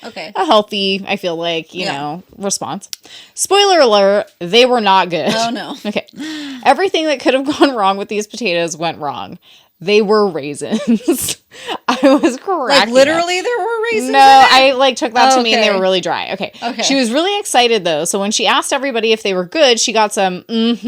that's like a healthy, I feel like, you know, response. Spoiler alert, they were not good. Oh, no. Okay. Everything that could have gone wrong with these potatoes went wrong. They were raisins. I was correct. Like literally there were raisins? No, I like took that to mean they were really dry. Okay. She was really excited though. So when she asked everybody if they were good, she got some Yes.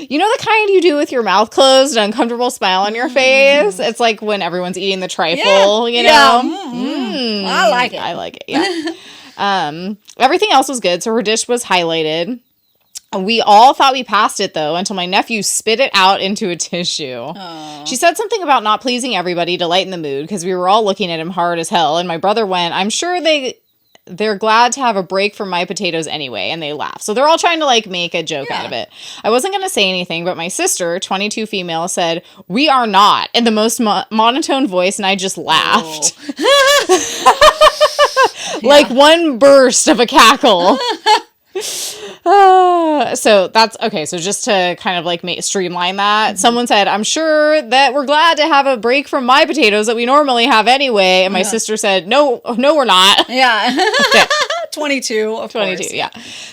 You know the kind you do with your mouth closed, an uncomfortable smile on your face? It's like when everyone's eating the trifle, you know? I like it. I like it. Yeah. Everything else was good, so her dish was highlighted. We all thought we passed it, though, until my nephew spit it out into a tissue. Aww. She said something about not pleasing everybody to lighten the mood, because we were all looking at him hard as hell, and my brother went, I'm sure they're glad to have a break from my potatoes anyway, and they laughed. So they're all trying to, like, make a joke out of it. I wasn't going to say anything, but my sister, 22 female, said, we are not, in the most monotone voice, and I just laughed. Like one burst of a cackle. So that's okay. So just to kind of like streamline that, someone said, I'm sure that we're glad to have a break from my potatoes that we normally have anyway. And my sister said, no, we're not. Yeah. 22, of 22, course. Yeah.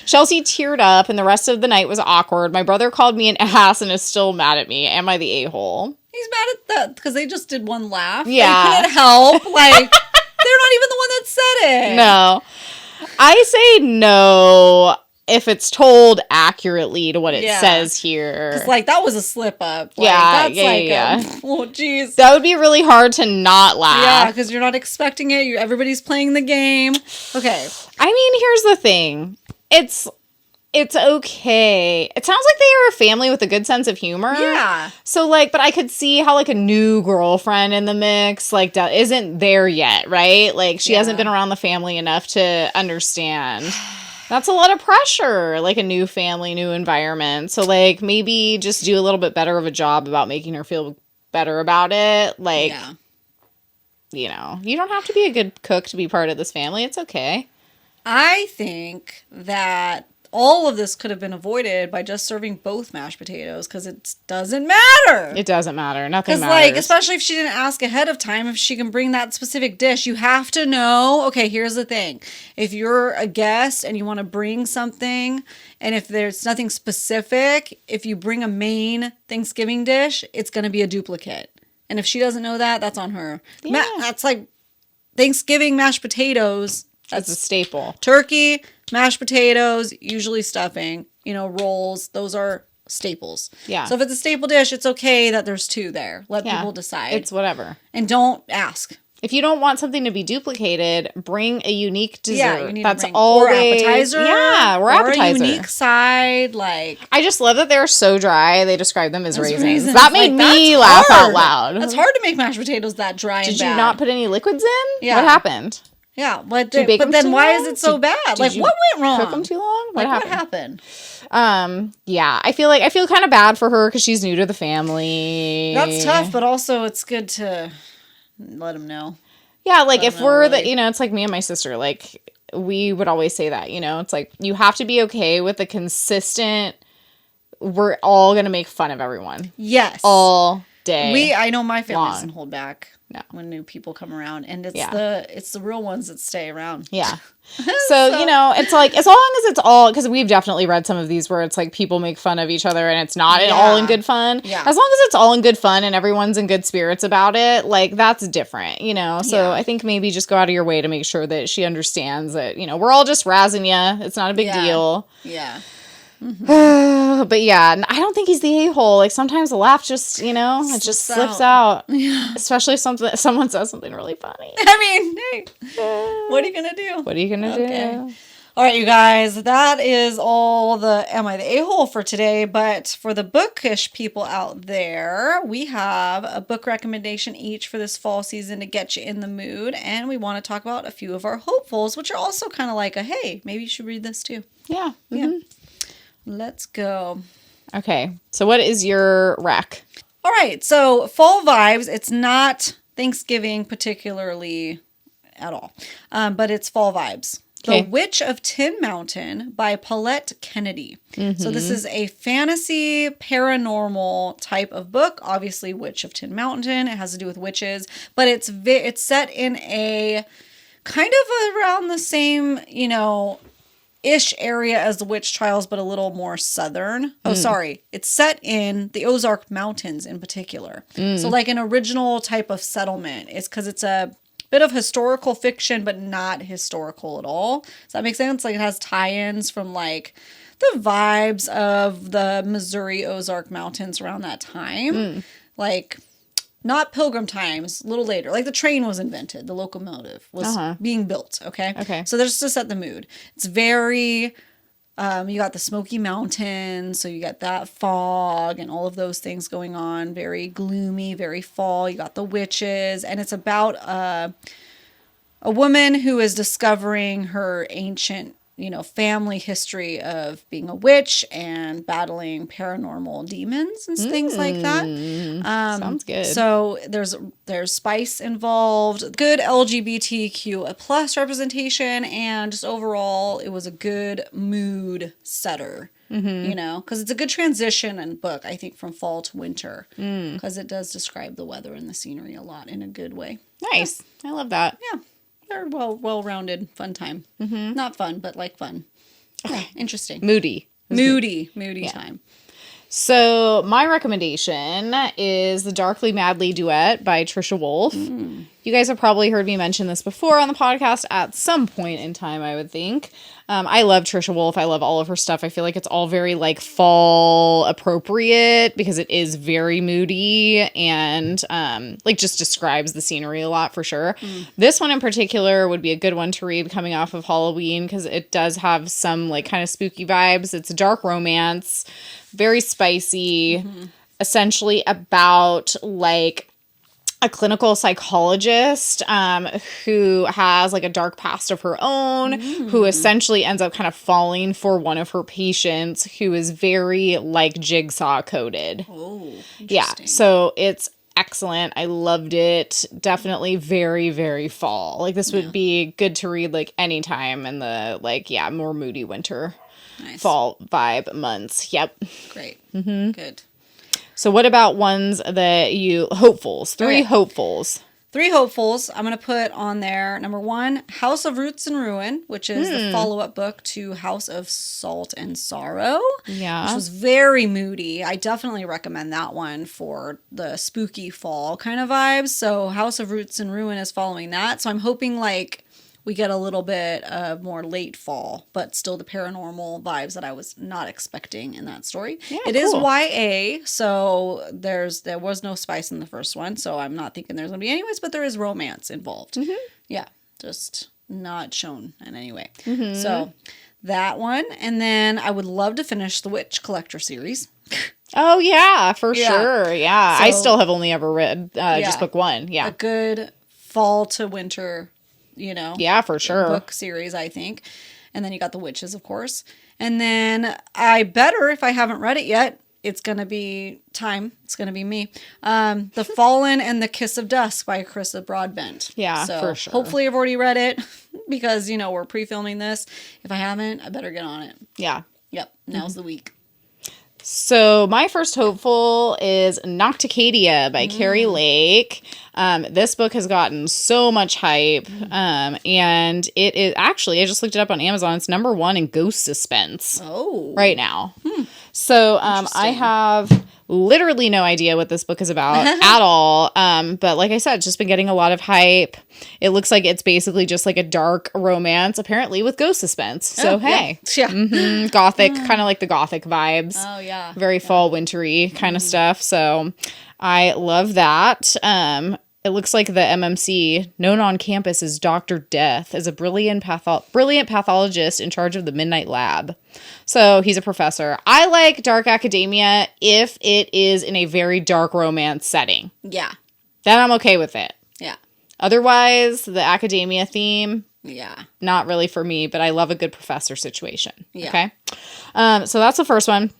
Chelsea teared up and the rest of the night was awkward. My brother called me an ass and is still mad at me. Am I the a-hole? He's mad at that because they just did one laugh. Yeah. They couldn't help. Like, they're not even the one that said it. No. I say no if it's told accurately to what it says here. Because, like, that was a slip up. Like, that's oh, jeez. That would be really hard to not laugh. Yeah, because you're not expecting it. Everybody's playing the game. Okay. I mean, here's the thing. It's okay. It sounds like they are a family with a good sense of humor. Yeah. So, like, but I could see how, like, a new girlfriend in the mix, like, isn't there yet, right? Like, she hasn't been around the family enough to understand. That's a lot of pressure, like, a new family, new environment. So, like, maybe just do a little bit better of a job about making her feel better about it. Like, you know, you don't have to be a good cook to be part of this family. It's okay. I think that all of this could have been avoided by just serving both mashed potatoes because it doesn't matter. It doesn't matter. Nothing matters. Because, like, especially if she didn't ask ahead of time if she can bring that specific dish, you have to know. Okay, here's the thing. If you're a guest and you want to bring something, and if there's nothing specific, if you bring a main Thanksgiving dish, it's going to be a duplicate. And if she doesn't know that, that's on her. Yeah. That's like Thanksgiving mashed potatoes. That's a staple. Turkey, mashed potatoes, usually stuffing, rolls. Those are staples. Yeah. So if it's a staple dish, it's okay that there's two there. Let people decide. It's whatever. And don't ask. If you don't want something to be duplicated, bring a unique dessert. Yeah, you need That's to bring always, or appetizer. Yeah, or appetizer. Or a unique side, like. I just love that they're so dry. They describe them as raisins. Like, That made me laugh out loud. That's hard to make mashed potatoes that dry and bad. Did you not put any liquids in? Yeah. What happened? Yeah, but then why is it so bad? Like, what went wrong? Cook them too long? What happened? Yeah, I feel kind of bad for her because she's new to the family. That's tough, but also it's good to let them know. Yeah, like if we're really. It's like me and my sister, like we would always say that, it's like you have to be okay with the consistent, we're all going to make fun of everyone. Yes. All day. I know my family doesn't hold back. No. When new people come around, and it's the real ones that stay around. Yeah. So, it's like, as long as it's all, because we've definitely read some of these where it's like people make fun of each other and it's not all in good fun. Yeah. As long as it's all in good fun and everyone's in good spirits about it, like that's different, So I think maybe just go out of your way to make sure that she understands that, we're all just razzing you. It's not a big deal. Yeah. Mm-hmm. But yeah, I don't think he's the a-hole. Like sometimes the laugh just, it just slips out. Yeah. Especially if someone says something really funny. I mean, hey, what are you gonna do? What are you gonna do? All right, you guys, that is all the Am I the A-hole for today. But for the bookish people out there, we have a book recommendation each for this fall season to get you in the mood. And we want to talk about a few of our hopefuls, which are also kind of like hey, maybe you should read this too. Yeah. Mm-hmm. Yeah. Let's go. Okay. So what is your rec? All right. So fall vibes. It's not Thanksgiving particularly at all, but it's fall vibes. Okay. The Witch of Tin Mountain by Paulette Kennedy. Mm-hmm. So this is a fantasy paranormal type of book. Obviously, Witch of Tin Mountain. It has to do with witches, but it's set in a kind of around the same, ish area as the witch trials, but a little more southern. Oh, sorry. It's set in the Ozark Mountains in particular. So like an original type of settlement. It's because it's a bit of historical fiction, but not historical at all. Does that make sense? Like it has tie-ins from like the vibes of the Missouri Ozark Mountains around that time. Like not Pilgrim times, a little later. Like the train was invented. The locomotive was being built, okay? Okay. So just to set the mood. It's very, you got the Smoky Mountains, so you got that fog and all of those things going on. Very gloomy, very fall. You got the witches. And it's about a woman who is discovering her ancient family history of being a witch and battling paranormal demons and things like that. Sounds good. So there's spice involved, good LGBTQ plus representation, and just overall, it was a good mood setter. Because it's a good transition and book, I think, from fall to winter, because it does describe the weather and the scenery a lot in a good way. Nice. Yeah. I love that. Yeah. They're well-rounded, fun time. Not fun, but like fun. Yeah, interesting. Moody Time. So my recommendation is the Darkly Madly duet by Trisha Wolfe. You guys have probably heard me mention this before on the podcast at some point in time, I would think. I love Trisha Wolfe. I love all of her stuff. I feel like it's all very like fall appropriate because it is very moody and like just describes the scenery a lot for sure. This one in particular would be a good one to read coming off of Halloween because it does have some like kind of spooky vibes. It's a dark romance, very spicy, essentially about like a clinical psychologist who has like a dark past of her own, who essentially ends up kind of falling for one of her patients who is very like jigsaw coded. Oh, interesting. Yeah, so it's excellent. I loved it. Definitely very, very fall. Like this would be good to read like anytime in the like, more moody winter, fall vibe months. Yep. Great. Good. So what about ones that hopefuls? Three hopefuls. 3 hopefuls I'm going to put on there. Number 1, House of Roots and Ruin, which is the follow-up book to House of Salt and Sorrow. Yeah. Which was very moody. I definitely recommend that one for the spooky fall kind of vibes. So House of Roots and Ruin is following that. So I'm hoping like we get a little bit of more late fall, but still the paranormal vibes that I was not expecting in that story. Yeah, it is YA, so there was no spice in the first one, so I'm not thinking there's going to be anyways, but there is romance involved. Yeah, just not shown in any way. So that one, and then I would love to finish the Witch Collector series. Oh, yeah, for sure. Yeah, so, I still have only ever read just book 1. Yeah. A good fall to winter yeah, for sure, book series, I think. And then you got the witches, of course. And then I better, if I haven't read it yet, it's going to be time. It's going to be me. The Fallen and the Kiss of Dusk by Carissa Broadbent. Yeah, so for sure. Hopefully I've already read it because, we're pre-filming this. If I haven't, I better get on it. Yeah. Yep. Now's the week. So my first hopeful is Nocticadia by Carrie Lake. This book has gotten so much hype. And it is actually, I just looked it up on Amazon. It's number 1 in ghost suspense right now. So I have literally no idea what this book is about at all. But like I said, it's just been getting a lot of hype. It looks like it's basically just like a dark romance, apparently with ghost suspense. So hey, gothic, kind of like the gothic vibes. Oh yeah, very fall wintry kind of stuff. So I love that. It looks like the MMC, known on campus as Dr. Death, is a brilliant pathologist in charge of the Midnight Lab. So he's a professor. I like dark academia if it is in a very dark romance setting. Yeah. Then I'm okay with it. Yeah. Otherwise, the academia theme, not really for me, but I love a good professor situation. Yeah. Okay? So that's the first one.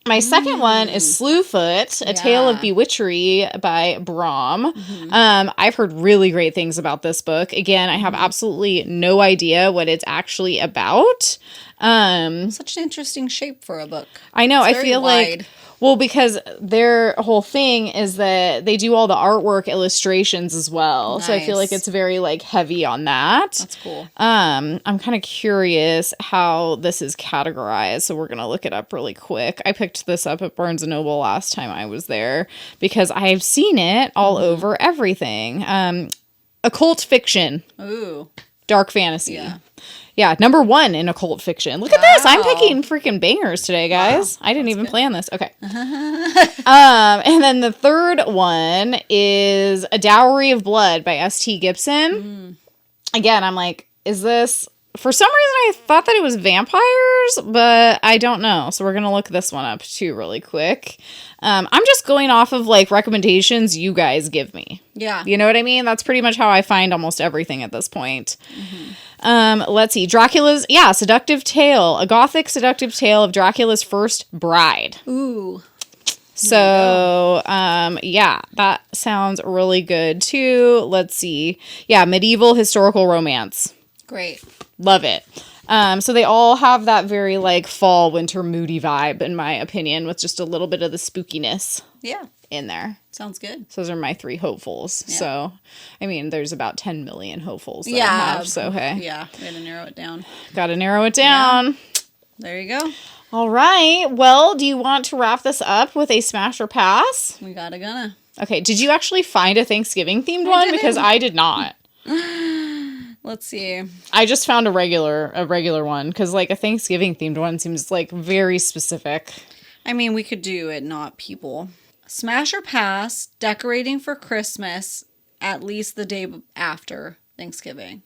My second one is Slewfoot, A Tale of Bewitchery by Brahm. I've heard really great things about this book. Again, I have absolutely no idea what it's actually about. Such an interesting shape for a book. I know. I feel like, well, because their whole thing is that they do all the artwork illustrations as well. Nice. So I feel like it's very like heavy on that. That's cool. I'm kind of curious how this is categorized. So we're going to look it up really quick. I picked this up at Barnes & Noble last time I was there because I've seen it all over everything. Occult fiction. Ooh. Dark fantasy. Yeah, number 1 in occult fiction. Look at this. I'm picking freaking bangers today, guys. I didn't even plan this. Okay. And then the third one is A Dowry of Blood by S.T. Gibson. Again, I'm like, is this For some reason, I thought that it was vampires, but I don't know. So we're going to look this one up too really quick. I'm just going off of like recommendations you guys give me. Yeah. You know what I mean? That's pretty much how I find almost everything at this point. Let's see. Dracula's, seductive tale. A gothic seductive tale of Dracula's first bride. Ooh. So, that sounds really good too. Let's see. Yeah, medieval historical romance. Great. Love it. So they all have that very like fall, winter, moody vibe, in my opinion, with just a little bit of the spookiness in there. Sounds good. So those are my 3 hopefuls. Yeah. So, I mean, there's about 10 million hopefuls that I have, so hey. Yeah, we had to narrow it down. Got to narrow it down. Yeah. There you go. All right. Well, do you want to wrap this up with a smash or pass? We gotta gonna. Okay. Did you actually find a Thanksgiving themed one? Because I did not. Let's see. I just found a regular one because like a Thanksgiving themed one seems like very specific. I mean, we could do it, not people. Smash or pass, decorating for Christmas at least the day after Thanksgiving.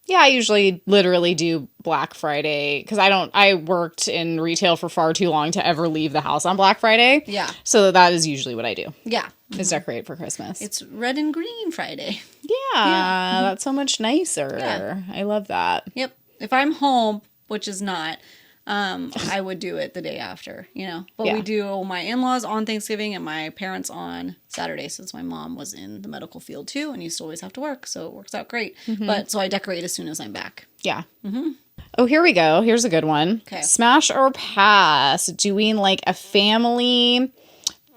Yeah, I usually literally do Black Friday because I worked in retail for far too long to ever leave the house on Black Friday. Yeah. So that is usually what I do. Yeah. Is decorate for Christmas. It's red and green Friday. Yeah. That's so much nicer. Yeah. I love that. Yep. If I'm home, which is not, I would do it the day after, you know. But we do my in-laws on Thanksgiving and my parents on Saturday, since my mom was in the medical field too and used to always have to work, so it works out great. But so I decorate as soon as I'm back. Yeah. Oh, here we go. Here's a good one. Okay. Smash or pass, doing like a family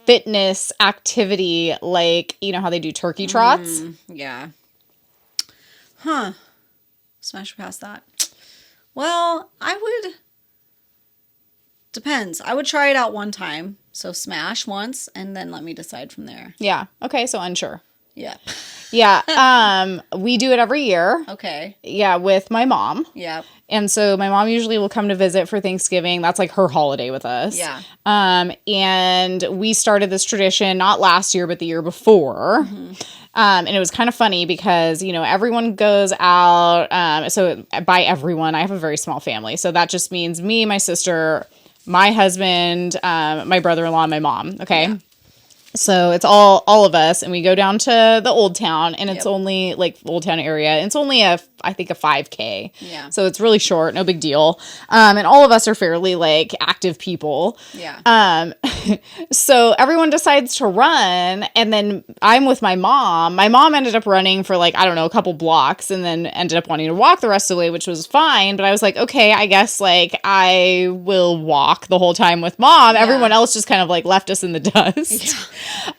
fitness activity, like, you know how they do turkey trots? Yeah. Huh. Smash or pass that. Well, I would... Depends. I would try it out one time. So smash once and then let me decide from there. Yeah. Okay. So unsure. Yeah. Yeah. We do it every year. Okay. Yeah. With my mom. Yeah. And so my mom usually will come to visit for Thanksgiving. That's like her holiday with us. Yeah. And we started this tradition, not last year, but the year before. And it was kind of funny because, you know, everyone goes out. So by everyone, I have a very small family. So that just means me, my sister, my husband, my brother-in-law, and my mom. Okay. Yeah. So it's all of us, and we go down to the Old Town, and it's only like Old Town area. It's only I think a 5K. Yeah. So it's really short, no big deal. And all of us are fairly like active people. Yeah. So everyone decides to run, and then I'm with my mom. My mom ended up running for like, I don't know, a couple blocks, and then ended up wanting to walk the rest of the way, which was fine. But I was like, okay, I guess like I will walk the whole time with mom. Yeah. Everyone else just kind of like left us in the dust.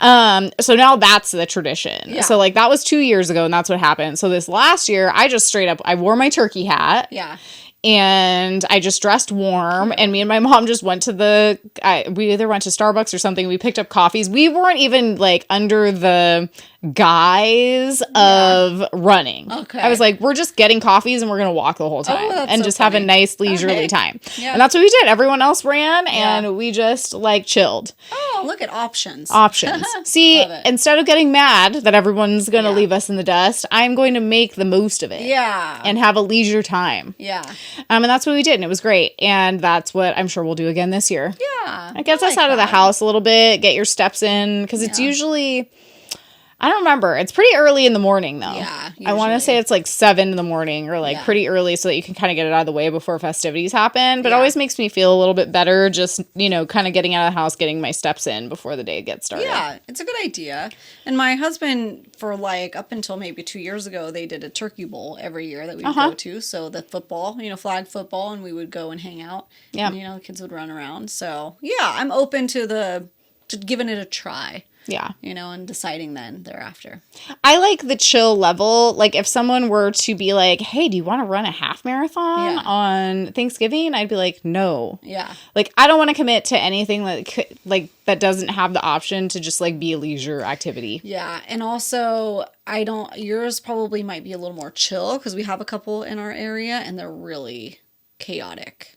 Yeah. So now that's the tradition. Yeah. So like that was 2 years ago, and that's what happened. So this last year, I just straight up, I wore my turkey hat. Yeah. And I just dressed warm, and me and my mom just went to we either went to Starbucks or something. We picked up coffees. We weren't even like under the guise of running. Okay. I was like, we're just getting coffees and we're going to walk the whole time and so just have a nice leisurely time. Yeah. And that's what we did. Everyone else ran and we just like chilled. Oh, look at options. See, instead of getting mad that everyone's going to leave us in the dust, I'm going to make the most of it. Yeah. And have a leisure time. Yeah. And that's what we did, and it was great. And that's what I'm sure we'll do again this year. Yeah. It gets us out of the house a little bit, get your steps in, because it's usually, I don't remember. It's pretty early in the morning, though. Yeah, usually. I want to say it's like 7 in the morning or like pretty early so that you can kind of get it out of the way before festivities happen. But it always makes me feel a little bit better just, you know, kind of getting out of the house, getting my steps in before the day gets started. Yeah, it's a good idea. And my husband, for like up until maybe 2 years ago, they did a turkey bowl every year that we would go to. So the football, you know, flag football, and we would go and hang out. Yeah. And, you know, the kids would run around. So, yeah, I'm open to giving it a try. Yeah. You know, and deciding then thereafter. I like the chill level. Like if someone were to be like, hey, do you want to run a half marathon on Thanksgiving? I'd be like, no. Yeah. Like I don't want to commit to anything that doesn't have the option to just like be a leisure activity. Yeah. And also yours probably might be a little more chill because we have a couple in our area and they're really chaotic.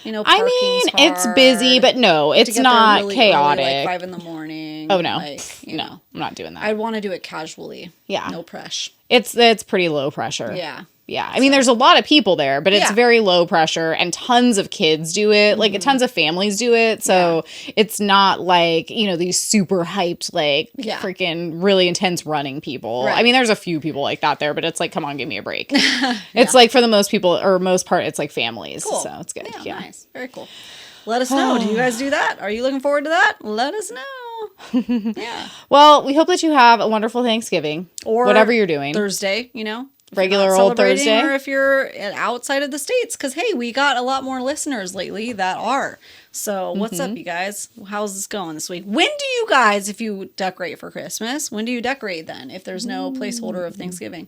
You know, I mean, it's busy, but no, it's not really chaotic. Early, like 5 a.m. Oh no, no, I'm not doing that. I want to do it casually. Yeah, no pressure. It's pretty low pressure. Yeah, Yeah. I mean, there's a lot of people there, but it's very low pressure and tons of kids do it. Like tons of families do it. So it's not like, you know, these super hyped, like freaking really intense running people. Right. I mean, there's a few people like that there, but it's like, come on, give me a break. It's like for the most people or most part, it's like families. Cool. So it's good. Yeah, nice. Very cool. Let us know. Do you guys do that? Are you looking forward to that? Let us know. Yeah. Well, we hope that you have a wonderful Thanksgiving or whatever you're doing. Thursday, you know. Regular old Thursday. Or if you're outside of the States. Because, hey, we got a lot more listeners lately that are. So what's up, you guys? How's this going this week? When do you guys, if you decorate for Christmas, when do you decorate then? If there's no placeholder of Thanksgiving?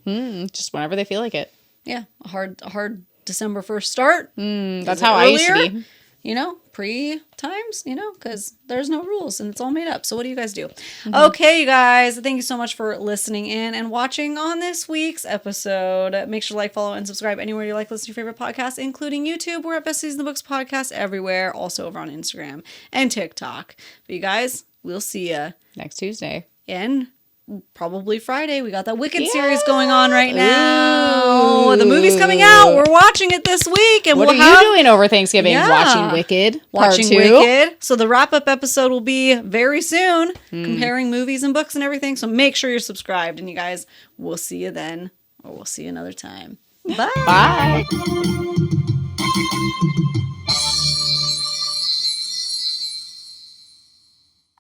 Just whenever they feel like it. Yeah. A hard December 1st start. That's how I used to be. You know, pre-times, you know, because there's no rules and it's all made up. So what do you guys do? Okay, you guys, thank you so much for listening in and watching on this week's episode. Make sure to like, follow, and subscribe anywhere you like listening to your favorite podcasts, including YouTube. We're at Besties in the Books podcast everywhere, also over on Instagram and TikTok. But you guys, we'll see you next Tuesday. And probably Friday. We got that Wicked series going on right now. Ooh. The movie's coming out. We're watching it this week. And what are you doing over Thanksgiving? Watching Wicked. Watching Wicked. So the wrap-up episode will be very soon, comparing movies and books and everything. So make sure you're subscribed. And you guys, we'll see you then, or we'll see you another time. Bye. Bye.